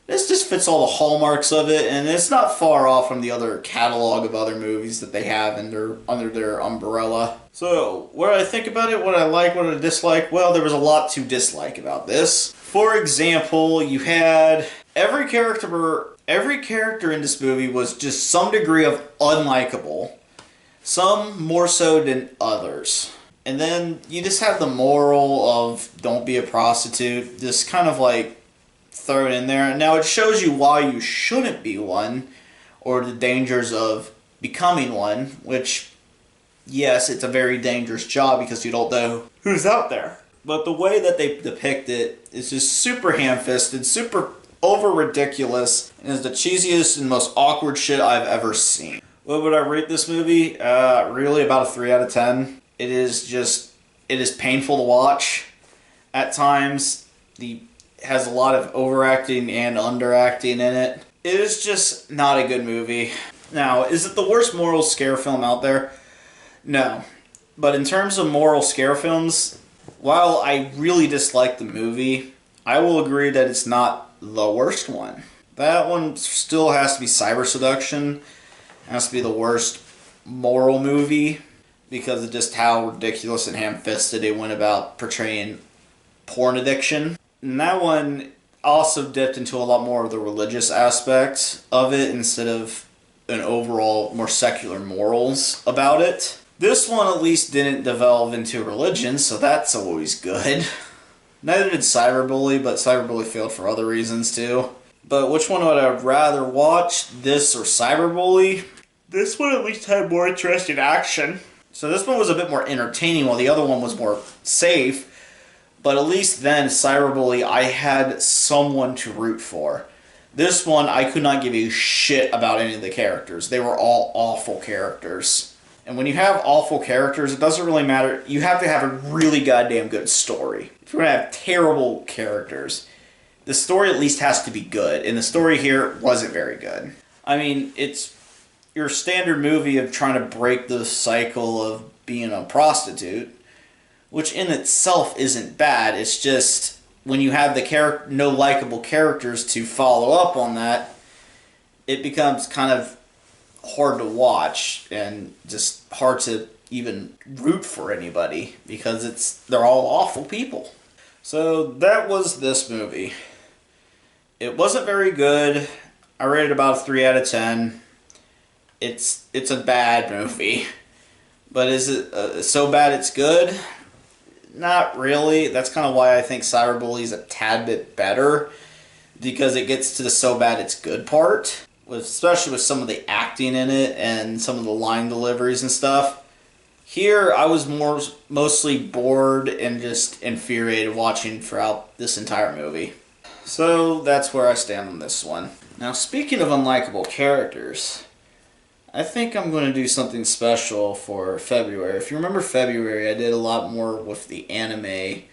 this just fits all the hallmarks of it, and it's not far off from the other catalog of other movies that they have under their umbrella. So, what did I think about it? What did I like? What did I dislike? Well, there was a lot to dislike about this. For example, you had every character in this movie was just some degree of unlikable. Some more so than others. And then you just have the moral of don't be a prostitute, just kind of like throw it in there. Now it shows you why you shouldn't be one, or the dangers of becoming one, which, yes, it's a very dangerous job because you don't know who's out there. But the way that they depict it is just super ham-fisted, super over-ridiculous, and is the cheesiest and most awkward shit I've ever seen. What would I rate this movie? Really about a 3 out of 10. It is painful to watch at times. It has a lot of overacting and underacting in it. It is just not a good movie. Now, is it the worst moral scare film out there? No. But in terms of moral scare films, while I really dislike the movie, I will agree that it's not the worst one. That one still has to be Cyber Seduction. It has to be the worst moral movie. because of just how ridiculous and ham-fisted it went about portraying porn addiction. And that one also dipped into a lot more of the religious aspects of it instead of an overall more secular morals about it. This one at least didn't devolve into religion, so that's always good. Neither did Cyberbully, but Cyberbully failed for other reasons too. But which one would I rather watch, this or Cyberbully? This one at least had more interesting action. So this one was a bit more entertaining while the other one was more safe. But at least then, Cyberbully, I had someone to root for. This one, I could not give a shit about any of the characters. They were all awful characters. And when you have awful characters, it doesn't really matter. You have to have a really goddamn good story. If you're going to have terrible characters, the story at least has to be good. And the story here wasn't very good. I mean, it's your standard movie of trying to break the cycle of being a prostitute, which in itself isn't bad. It's just when you have the no likable characters to follow up on that, it becomes kind of hard to watch and just hard to even root for anybody because they're all awful people. So that was this movie. It wasn't very good. I rated it about a 3 out of 10. It's a bad movie. But is it so bad it's good? Not really. That's kind of why I think Cyberbully is a tad bit better, because it gets to the so bad it's good part, especially with some of the acting in it and some of the line deliveries and stuff. Here, I was mostly bored and just infuriated watching throughout this entire movie. So that's where I stand on this one. Now, speaking of unlikable characters, I think I'm going to do something special for February. If you remember February, I did a lot more with the anime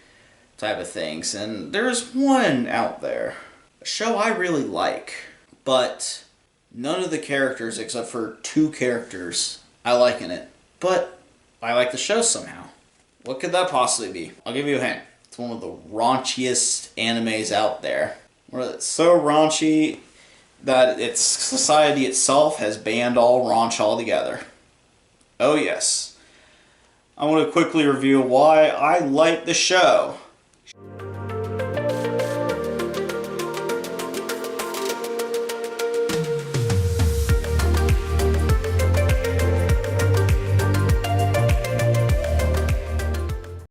type of things. And there's one out there, a show I really like, but none of the characters, except for 2 characters, I like in it. But I like the show somehow. What could that possibly be? I'll give you a hint. It's one of the raunchiest animes out there. Where it's so raunchy that its society itself has banned all raunch altogether. Oh yes. I want to quickly review why I like the show.